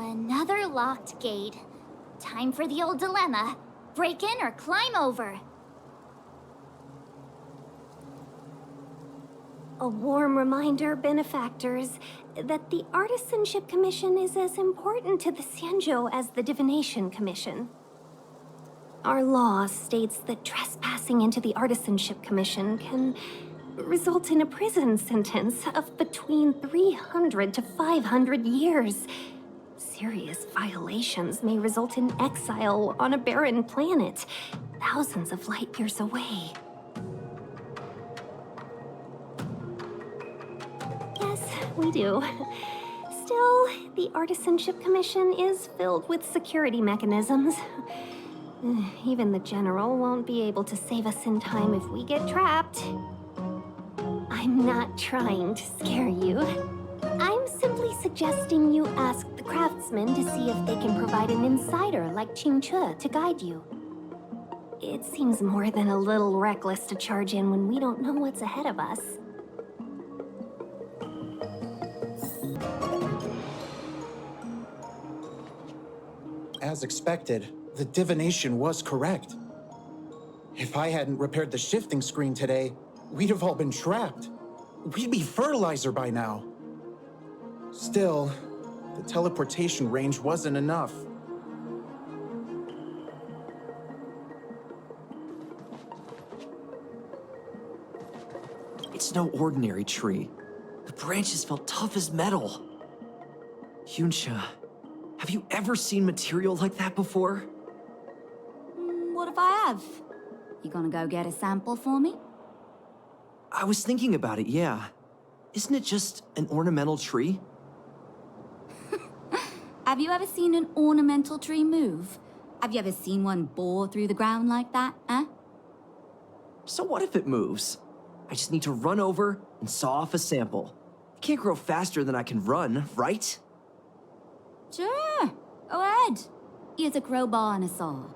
Another locked gate. Time for the old dilemma. Break in or climb over. A warm reminder, benefactors, that the Artisanship Commission is as important to the Xianzhou as the Divination Commission. Our law states that trespassing into the Artisanship Commission can result in a prison sentence of between 300 to 500 years. Serious violations may result in exile on a barren planet, thousands of light years away. Yes, we do. Still, the Artisanship Commission is filled with security mechanisms. Even the General won't be able to save us in time if we get trapped. I'm not trying to scare you. I'm simply suggesting you ask the craftsmen to see if they can provide an insider like Qingche to guide you. It seems more than a little reckless to charge in when we don't know what's ahead of us. As expected, the divination was correct. If I hadn't repaired the shifting screen today, we'd have all been trapped. We'd be fertilizer by now. Still, the teleportation range wasn't enough. It's no ordinary tree. The branches felt tough as metal. Yunsha, have you ever seen material like that before? What if I have? You gonna go get a sample for me? I was thinking about it, yeah. Isn't it just an ornamental tree? Have you ever seen an ornamental tree move? Have you ever seen one bore through the ground like that, huh? So what if it moves? I just need to run over and saw off a sample. It can't grow faster than I can run, right? Sure, go ahead. Here's a crowbar and a saw.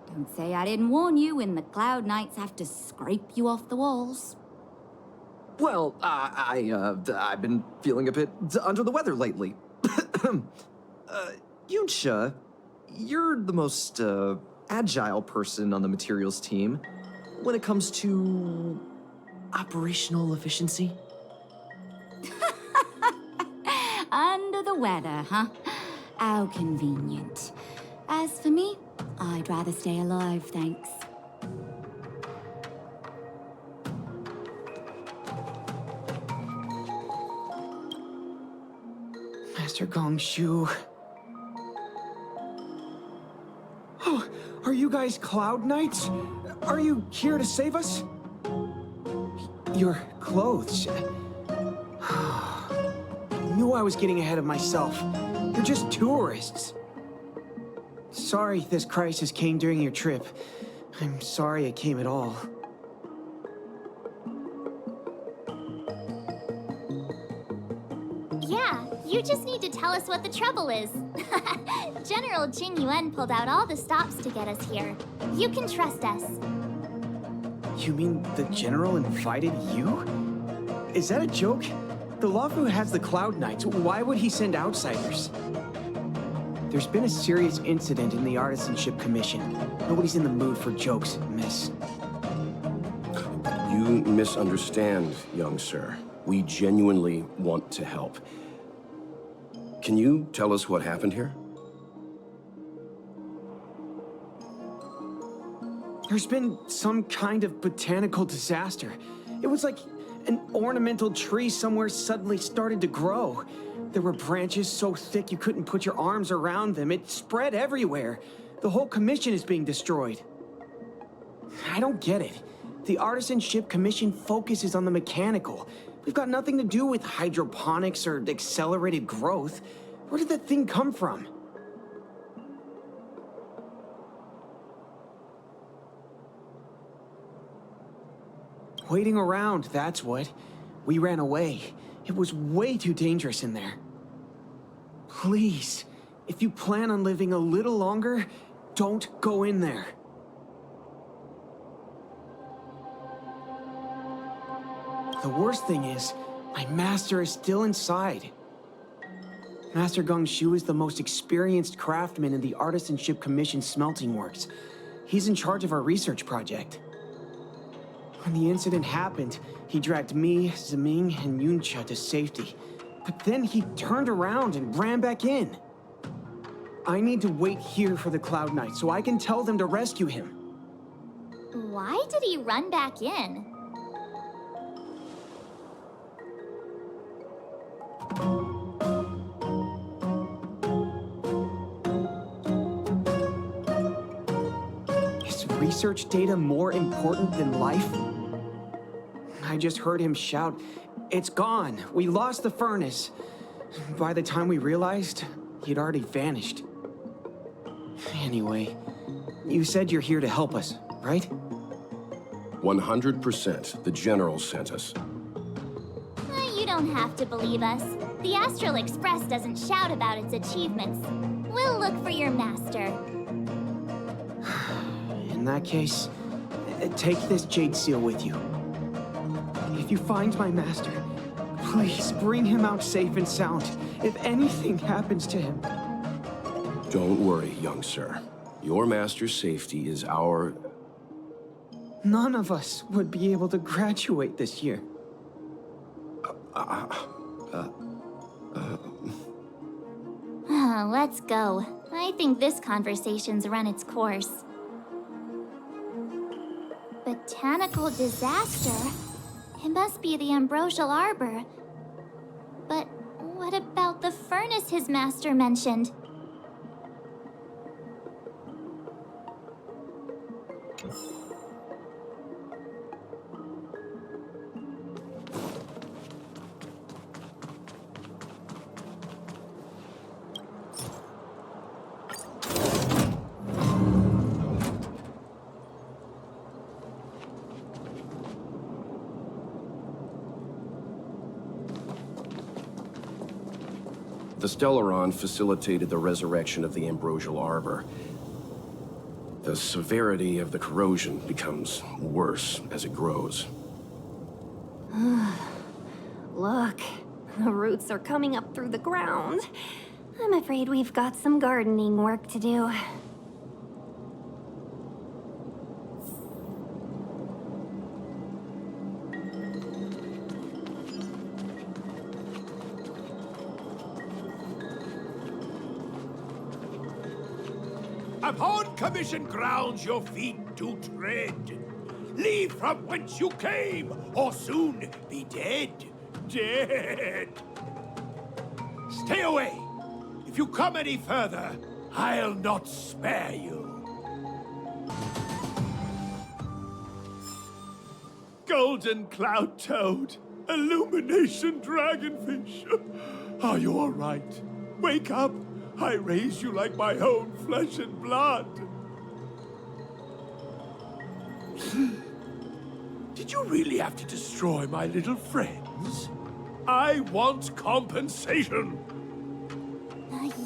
Don't say I didn't warn you when the Cloud Knights have to scrape you off the walls. Well, I've been feeling a bit under the weather lately. Yunsha, you're the most agile person on the materials team when it comes to operational efficiency. Under the weather, huh? How convenient. As for me, I'd rather stay alive, thanks. Master Gongshu. Oh, are you guys Cloud Knights? Are you here to save us? Your clothes. Knew I was getting ahead of myself. You're just tourists. Sorry this crisis came during your trip. I'm sorry it came at all. Yeah, you just need to tell us what the trouble is. General Jing Yuan pulled out all the stops to get us here. You can trust us. You mean the General invited you? Is that a joke? The Luofu has the Cloud Knights. Why would he send outsiders? There's been a serious incident in the Artisanship Commission. Nobody's in the mood for jokes, miss. You misunderstand, young sir. We genuinely want to help. Can you tell us what happened here? There's been some kind of botanical disaster. It was like an ornamental tree somewhere suddenly started to grow. There were branches so thick you couldn't put your arms around them. It spread everywhere. The whole commission is being destroyed. I don't get it. The Artisanship Commission focuses on the mechanical. We've got nothing to do with hydroponics or accelerated growth. Where did that thing come from? Waiting around, that's what. We ran away. It was way too dangerous in there. Please, if you plan on living a little longer, don't go in there. The worst thing is, my master is still inside. Master Gongshu is the most experienced craftsman in the Artisanship Commission smelting works. He's in charge of our research project. When the incident happened, he dragged me, Zeming, and Yuncha to safety. But then he turned around and ran back in. I need to wait here for the Cloud Knight so I can tell them to rescue him. Why did he run back in? Is research data more important than life? I just heard him shout, "It's gone! We lost the furnace!" By the time we realized, he'd already vanished. Anyway, you said you're here to help us, right? 100%. The General sent us. You don't have to believe us. The Astral Express doesn't shout about its achievements. We'll look for your master. In that case, take this jade seal with you. If you find my master, please bring him out safe and sound. If anything happens to him... Don't worry, young sir. Your master's safety is our none of us would be able to graduate this year. Let's go. I think this conversation's run its course. Botanical disaster? It must be the Ambrosial Arbor. But what about the furnace his master mentioned? The Stellaron facilitated the resurrection of the Ambrosial Arbor. The severity of the corrosion becomes worse as it grows. Look, the roots are coming up through the ground. I'm afraid we've got some gardening work to do. Upon commission grounds your feet do tread. Leave from whence you came, or soon be dead. Dead. Stay away. If you come any further, I'll not spare you. Golden cloud toad, illumination dragonfish. Are you all right? Wake up. I raised you like my own flesh and blood. Did you really have to destroy my little friends? I want compensation.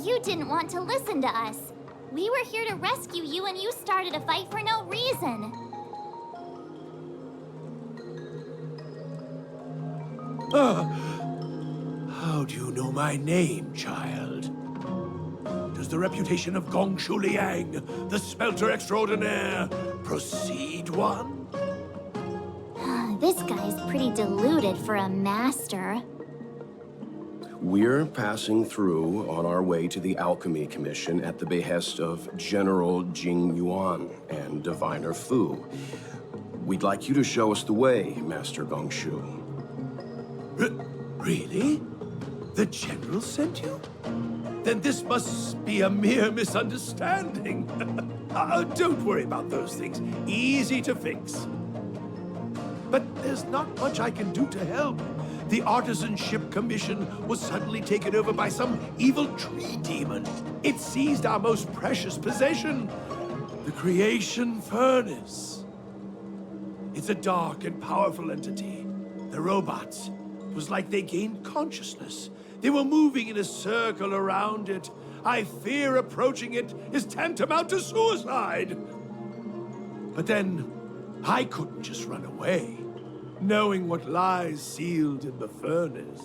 You didn't want to listen to us. We were here to rescue you and you started a fight for no reason. How do you know my name, child? Does the reputation of Gongshu Liang, the smelter extraordinaire, precede one? This guy's pretty deluded for a master. We're passing through on our way to the Alchemy Commission at the behest of General Jing Yuan and Diviner Fu. We'd like you to show us the way, Master Gongshu. Really? The General sent you? Then this must be a mere misunderstanding. Don't worry about those things. Easy to fix. But there's not much I can do to help. The Artisanship Commission was suddenly taken over by some evil tree demon. It seized our most precious possession, the Creation Furnace. It's a dark and powerful entity. The robots, it was like they gained consciousness. They were moving in a circle around it. I fear approaching it is tantamount to suicide. But then, I couldn't just run away, knowing what lies sealed in the furnace.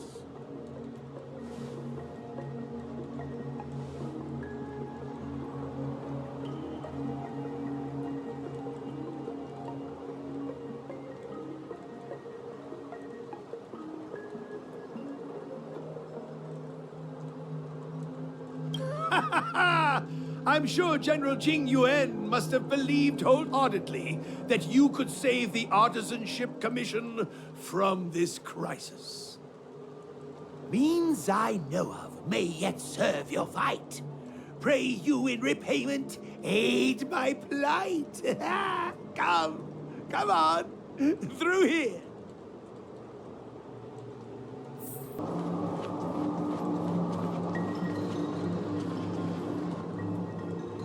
I'm sure General Jing Yuan must have believed wholeheartedly that you could save the Artisanship Commission from this crisis. Means I know of may yet serve your fight. Pray you in repayment aid my plight. Come on, through here.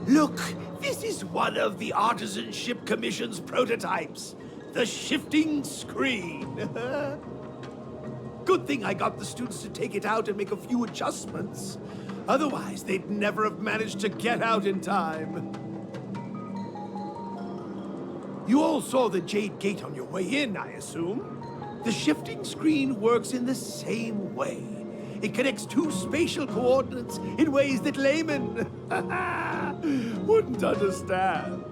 Look, this is one of the Artisanship Commission's prototypes. The shifting screen. Good thing I got the students to take it out and make a few adjustments. Otherwise, they'd never have managed to get out in time. You all saw the Jade Gate on your way in, I assume? The shifting screen works in the same way. It connects two spatial coordinates in ways that laymen wouldn't understand.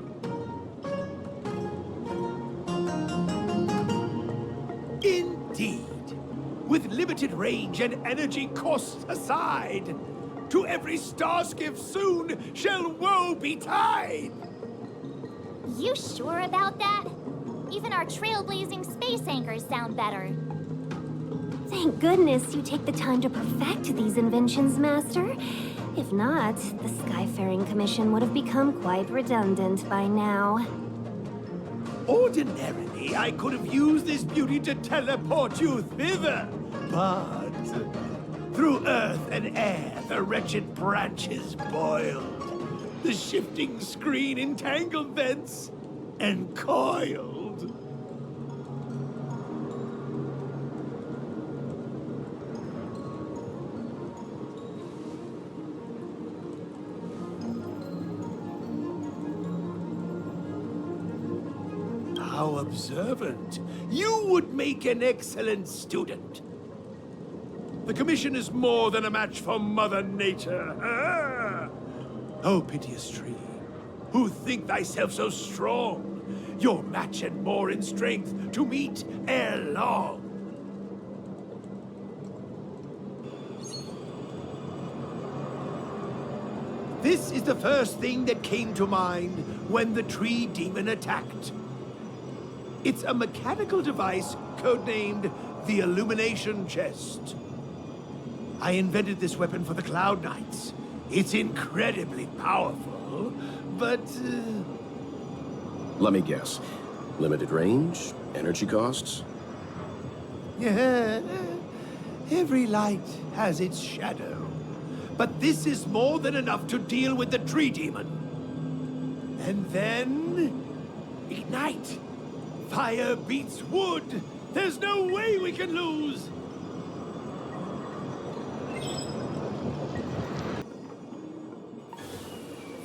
with limited range and energy costs aside. To every starskiff soon shall woe betide! You sure about that? Even our trailblazing space anchors sound better. Thank goodness you take the time to perfect these inventions, Master. If not, the Skyfaring Commission would have become quite redundant by now. Ordinarily, I could have used this beauty to teleport you thither, but through earth and air the wretched branches boiled, the shifting screen entangled thence and coiled. How observant. You would make an excellent student. The Commission is more than a match for Mother Nature. Ah! Oh, piteous tree, who think thyself so strong, your match and more in strength to meet ere long. This is the first thing that came to mind when the tree demon attacked. It's a mechanical device codenamed the Illumination Chest. I invented this weapon for the Cloud Knights. It's incredibly powerful, but... Let me guess. Limited range? Energy costs? Yeah, every light has its shadow. But this is more than enough to deal with the tree demon. And then... ignite! Fire beats wood! There's no way we can lose!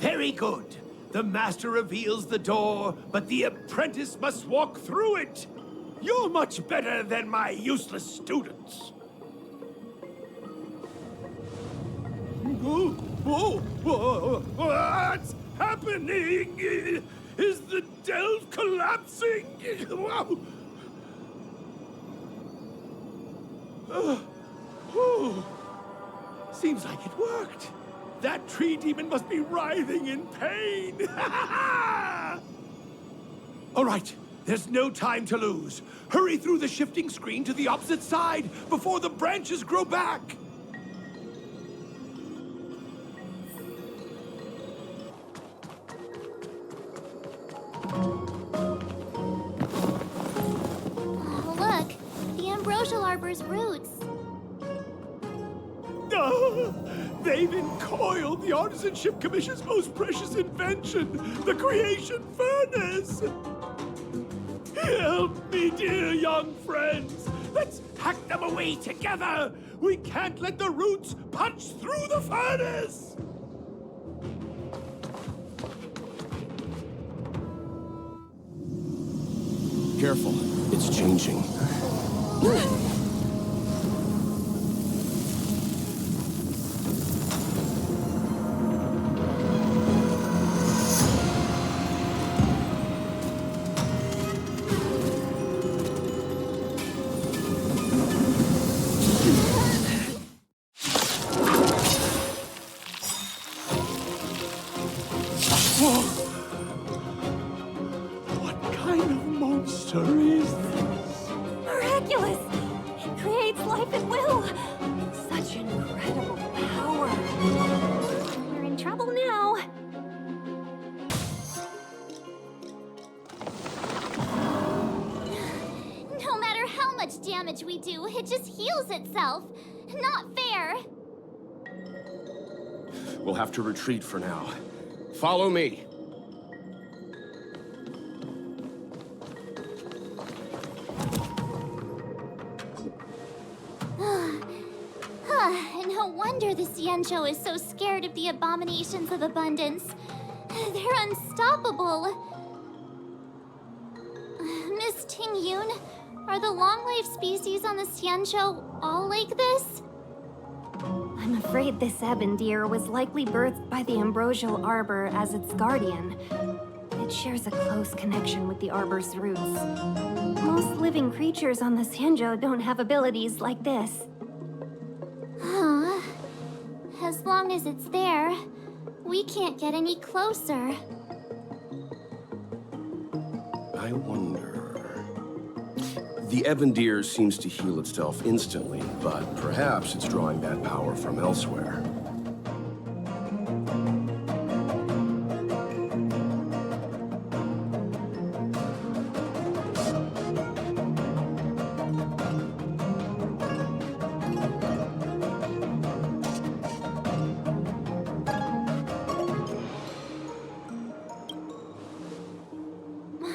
Very good. The master reveals the door, but the apprentice must walk through it. You're much better than my useless students. Whoa, what's happening? Is the delve collapsing? Wow. Seems like it worked. That tree demon must be writhing in pain. All right, there's no time to lose. Hurry through the shifting screen to the opposite side before the branches grow back. Oh, look, the ambrosial arbor's roots. They've encoiled the Artisanship Commission's most precious invention, the creation furnace! Help me, dear young friends! Let's hack them away together! We can't let the roots punch through the furnace! Careful. It's changing. What kind of monster is this? Miraculous! It creates life at will! Such incredible power! We're in trouble now. No matter how much damage we do, it just heals itself. Not fair. We'll have to retreat for now. Follow me. No wonder the Xianzhou is so scared of the abominations of abundance. They're unstoppable. Miss Ting Yun, are the long-life species on the Xianzhou all like this? I'm afraid this ebon deer was likely birthed by the ambrosial arbor as its guardian. It shares a close connection with the Arbor's roots. Most living creatures on the Sanjo don't have abilities like this. Huh. As long as it's there, we can't get any closer. I wonder... The Evandir seems to heal itself instantly, but perhaps it's drawing that power from elsewhere.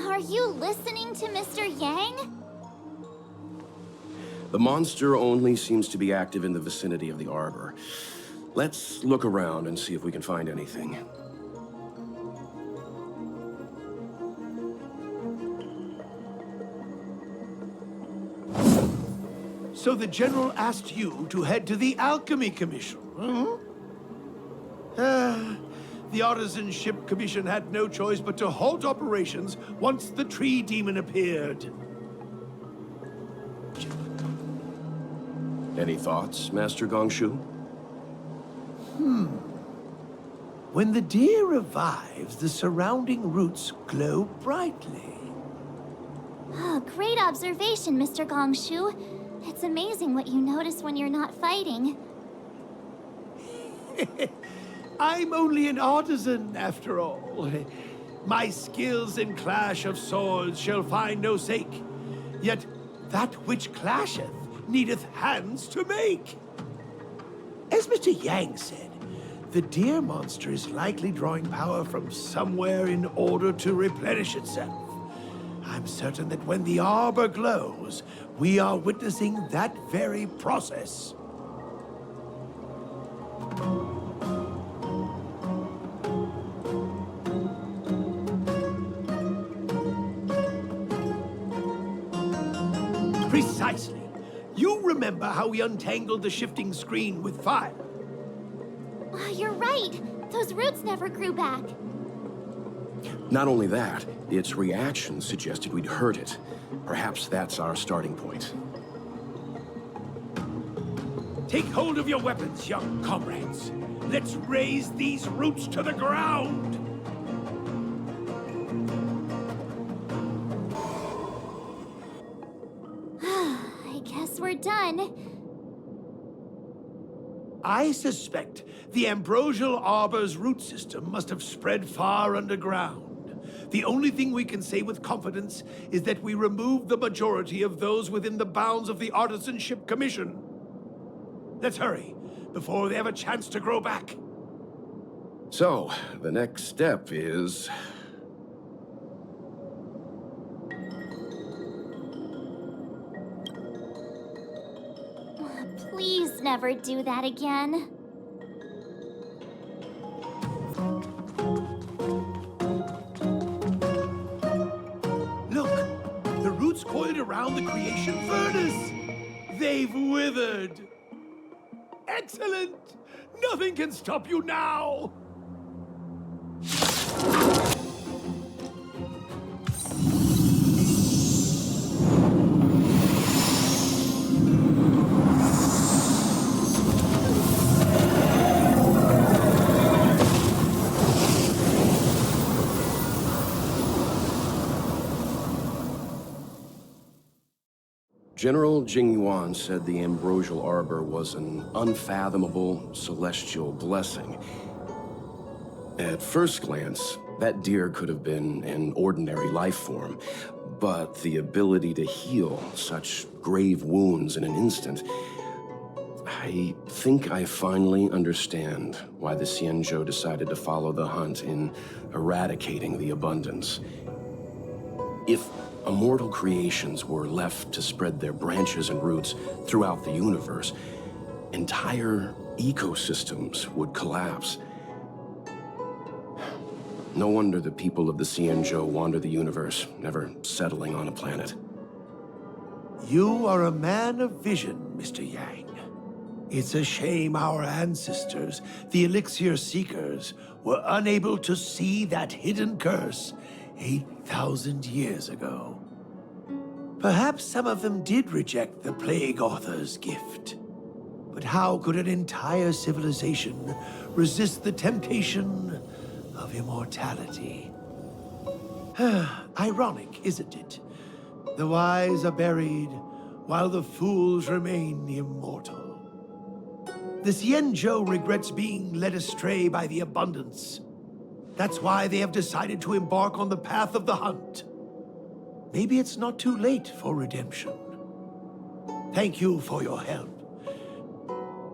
Are you listening to Mr. Yang? The monster only seems to be active in the vicinity of the Arbor. Let's look around and see if we can find anything. So the General asked you to head to the Alchemy Commission, huh? The Artisan Ship Commission had no choice but to halt operations once the Tree Demon appeared. Any thoughts, Master Gongshu? When the deer revives, the surrounding roots glow brightly. Oh, great observation, Mr. Gongshu. It's amazing what you notice when you're not fighting. I'm only an artisan, after all. My skills in clash of swords shall find no sake. Yet that which clasheth needeth hands to make. As Mr. Yang said, the deer monster is likely drawing power from somewhere in order to replenish itself. I'm certain that when the Arbor glows, we are witnessing that very process. Precisely. You remember how we untangled the shifting screen with fire? You're right. Those roots never grew back. Not only that, its reaction suggested we'd hurt it. Perhaps that's our starting point. Take hold of your weapons, young comrades. Let's raise these roots to the ground. I guess we're done. I suspect the Ambrosial Arbor's root system must have spread far underground. The only thing we can say with confidence is that we removed the majority of those within the bounds of the Artisan Ship Commission. Let's hurry, before they have a chance to grow back. So, the next step is... Please never do that again. Look, the roots coiled around the creation furnace. They've withered. Excellent! Nothing can stop you now! General Jingyuan said the Ambrosial Arbor was an unfathomable celestial blessing. At first glance, that deer could have been an ordinary life form, but the ability to heal such grave wounds in an instant... I think I finally understand why the Xianzhou decided to follow the hunt in eradicating the abundance. If immortal creations were left to spread their branches and roots throughout the universe, entire ecosystems would collapse. No wonder the people of the Xianzhou wander the universe, never settling on a planet. You are a man of vision, Mr. Yang. It's a shame our ancestors, the Elixir Seekers, were unable to see that hidden curse 8,000 years ago. Perhaps some of them did reject the Plague Author's gift. But how could an entire civilization resist the temptation of immortality? Ironic, isn't it? The wise are buried, while the fools remain immortal. The Xianzhou regrets being led astray by the abundance. That's why they have decided to embark on the path of the hunt. Maybe it's not too late for redemption. Thank you for your help.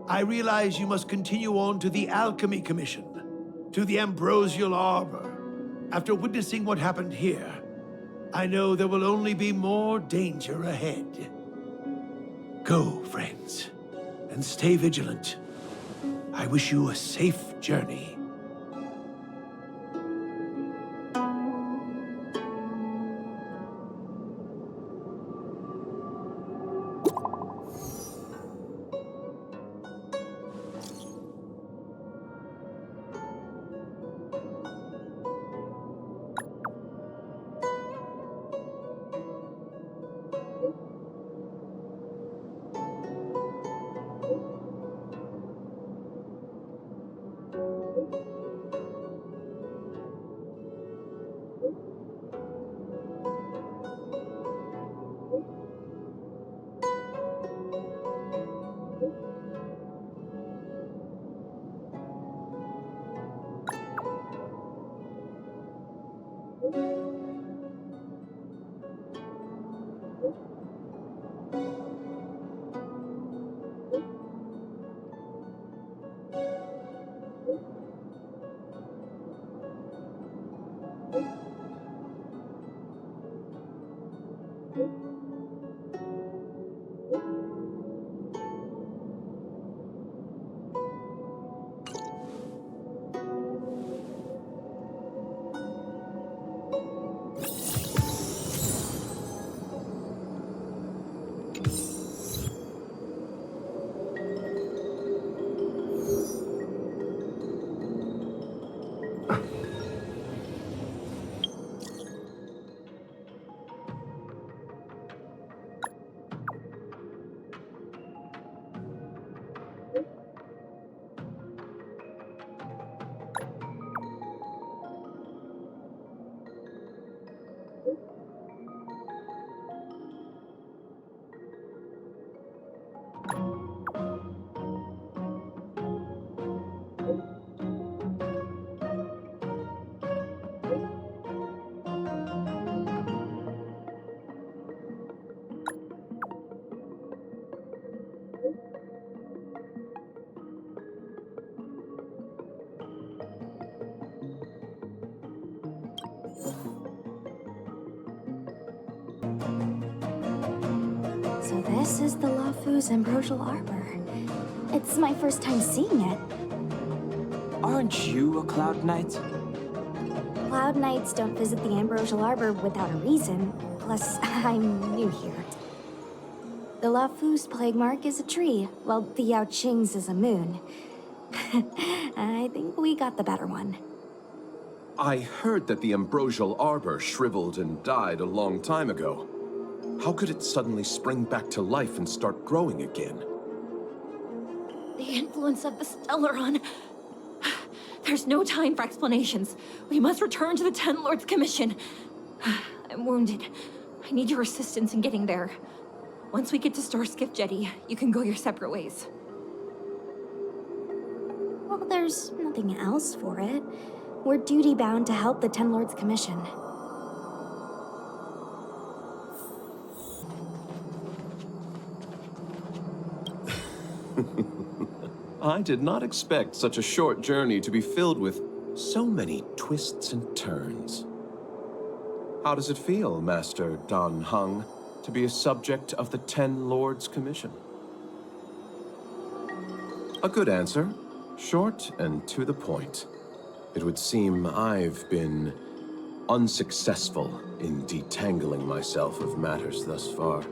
I realize you must continue on to the Alchemy Commission, to the Ambrosial Arbor. After witnessing what happened here, I know there will only be more danger ahead. Go, friends, and stay vigilant. I wish you a safe journey. So this is the Lafu's Ambrosial Arbor. It's my first time seeing it. Aren't you a Cloud Knight? Cloud Knights don't visit the Ambrosial Arbor without a reason. Plus, I'm new here. The Lafu's plague mark is a tree, while the Yao Qing's is a moon. I think we got the better one. I heard that the Ambrosial Arbor shriveled and died a long time ago. How could it suddenly spring back to life and start growing again? The influence of the Stellaron. There's no time for explanations. We must return to the Ten Lords Commission. I'm wounded. I need your assistance in getting there. Once we get to Starskiff Jetty, you can go your separate ways. Well, there's nothing else for it. We're duty-bound to help the Ten Lords Commission. I did not expect such a short journey to be filled with so many twists and turns. How does it feel, Master Dan Heng, to be a subject of the Ten Lords Commission? A good answer. Short and to the point. It would seem I've been unsuccessful in detangling myself of matters thus far.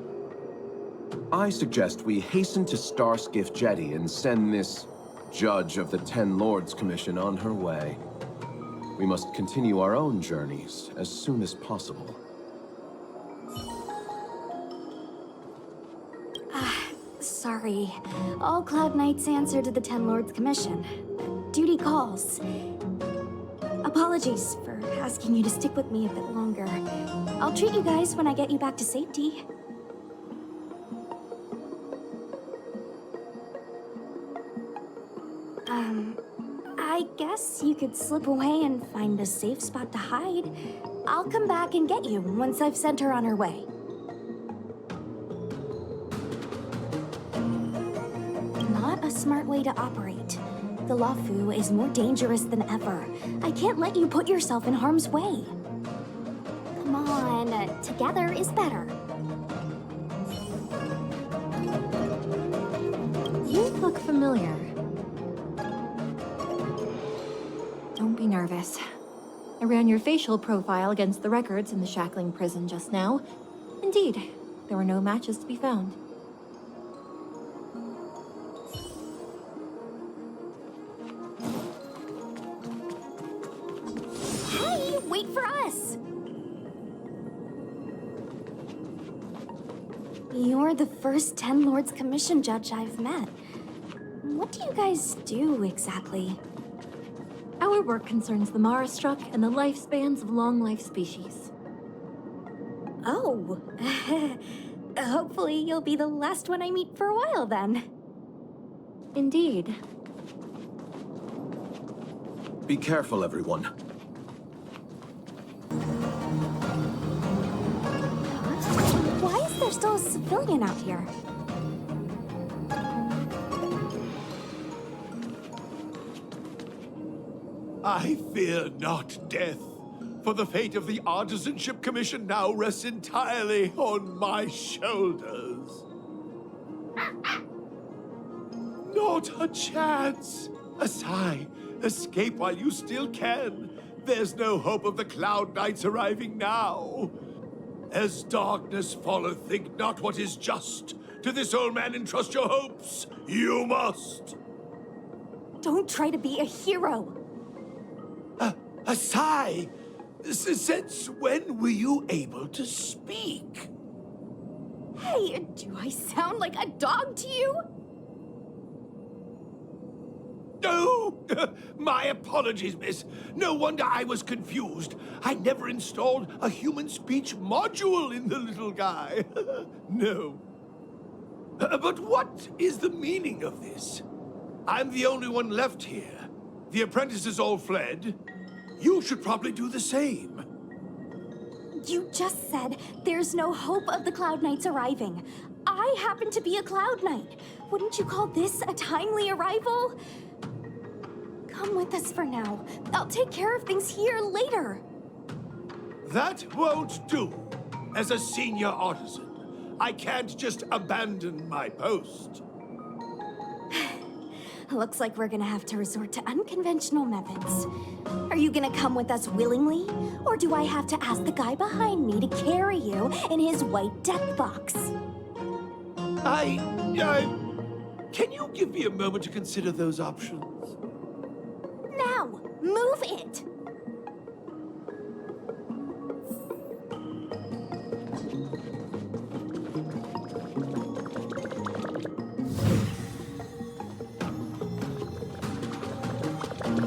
I suggest we hasten to Starskiff Jetty and send this Judge of the Ten Lords Commission on her way. We must continue our own journeys as soon as possible. Sorry. All Cloud Knights answer to the Ten Lords Commission. Duty calls. Apologies for asking you to stick with me a bit longer. I'll treat you guys when I get you back to safety. I guess you could slip away and find a safe spot to hide. I'll come back and get you once I've sent her on her way. Not a smart way to operate. The Lafu is more dangerous than ever. I can't let you put yourself in harm's way. Come on, together is better. You look familiar. Don't be nervous. I ran your facial profile against the records in the shackling prison just now. Indeed, there were no matches to be found. Hey, wait for us! You're the first Ten Lords Commission judge I've met. What do you guys do exactly? Our work concerns the Mara-struck and the lifespans of long-life species. Oh. Hopefully you'll be the last one I meet for a while then. Indeed. Be careful, everyone. Why is there still a civilian out here? I fear not death, for the fate of the Artisanship Commission now rests entirely on my shoulders. Not a chance! Asai, escape while you still can. There's no hope of the Cloud Knights arriving now. As darkness falleth, think not what is just. To this old man entrust your hopes. You must. Don't try to be a hero. Asai, since when were you able to speak? Hey, do I sound like a dog to you? No! My apologies, miss. No wonder I was confused. I never installed a human speech module in the little guy. No. But what is the meaning of this? I'm the only one left here. The apprentices all fled. You should probably do the same. You just said there's no hope of the Cloud Knights arriving. I happen to be a Cloud Knight. Wouldn't you call this a timely arrival? Come with us for now. I'll take care of things here later. That won't do. As a senior artisan, I can't just abandon my post. Looks like we're gonna have to resort to unconventional methods. Are you gonna come with us willingly? Or do I have to ask the guy behind me to carry you in his white death box? Can you give me a moment to consider those options? Now, move it!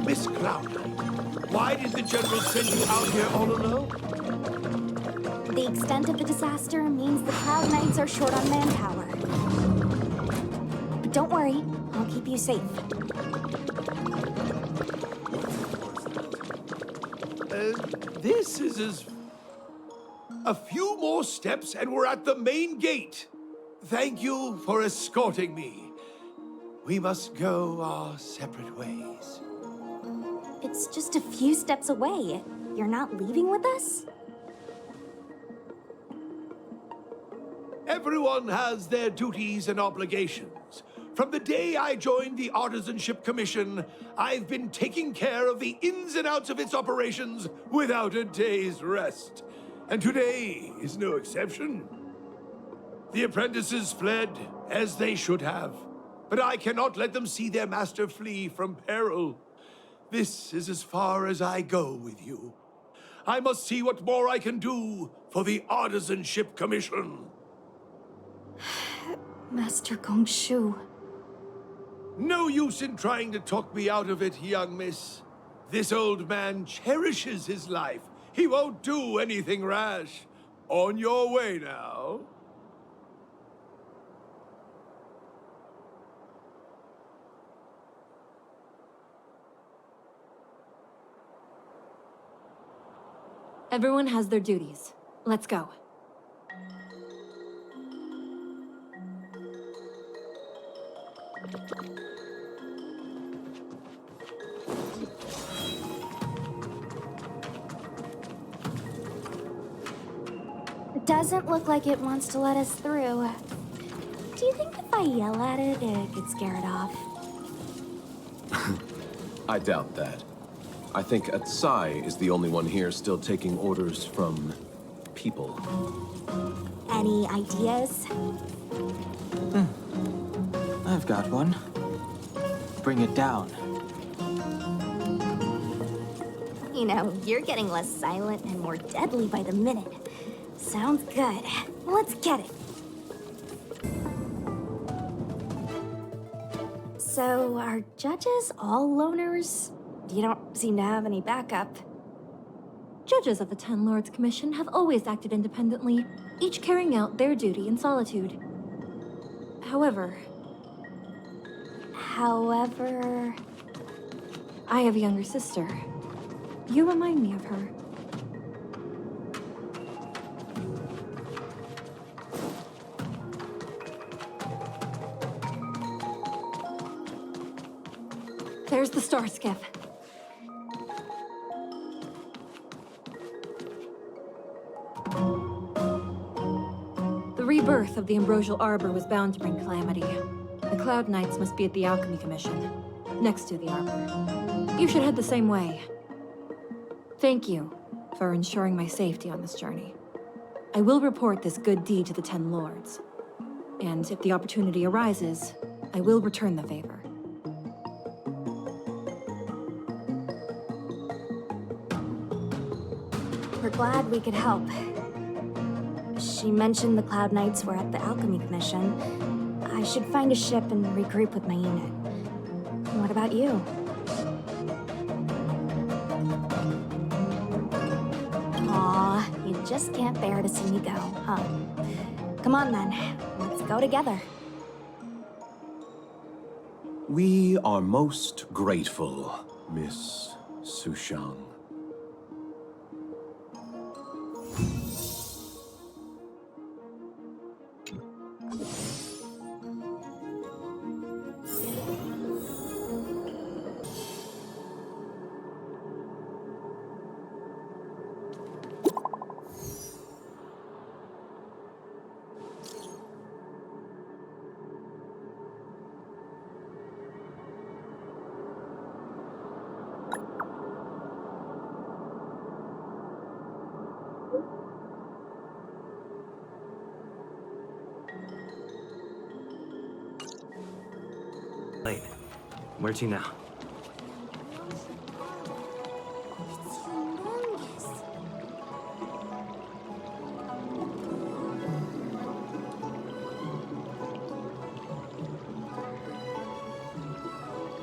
Miss Cloud Knight, why did the General send you out here all alone? The extent of the disaster means the Cloud Knights are short on manpower. But don't worry, I'll keep you safe. This is a few more steps and we're at the main gate. Thank you for escorting me. We must go our separate ways. It's just a few steps away. You're not leaving with us? Everyone has their duties and obligations. From the day I joined the Artisanship Commission, I've been taking care of the ins and outs of its operations without a day's rest. And today is no exception. The apprentices fled, as they should have. But I cannot let them see their master flee from peril. This is as far as I go with you. I must see what more I can do for the Artisanship Commission. Master Gongshu. No use in trying to talk me out of it, young miss. This old man cherishes his life. He won't do anything rash. On your way now. Everyone has their duties. Let's go. It doesn't look like it wants to let us through. Do you think if I yell at it, it gets scared off? I doubt that. I think Atsai is the only one here still taking orders from people. Any ideas? I've got one. Bring it down. You know, you're getting less silent and more deadly by the minute. Sounds good. Let's get it. So, are judges all loners? You don't seem to have any backup. Judges of the Ten Lords Commission have always acted independently, each carrying out their duty in solitude. However, I have a younger sister. You remind me of her. There's the star skiff. The rebirth of the Ambrosial Arbor was bound to bring calamity. The Cloud Knights must be at the Alchemy Commission, next to the Arbor. You should head the same way. Thank you for ensuring my safety on this journey. I will report this good deed to the Ten Lords. And if the opportunity arises, I will return the favor. We're glad we could help. She mentioned the Cloud Knights were at the Alchemy Commission. I should find a ship and regroup with my unit. What about you? Aw, you just can't bear to see me go, huh? Come on then, let's go together. We are most grateful, Miss Sushang. Late. Where to now?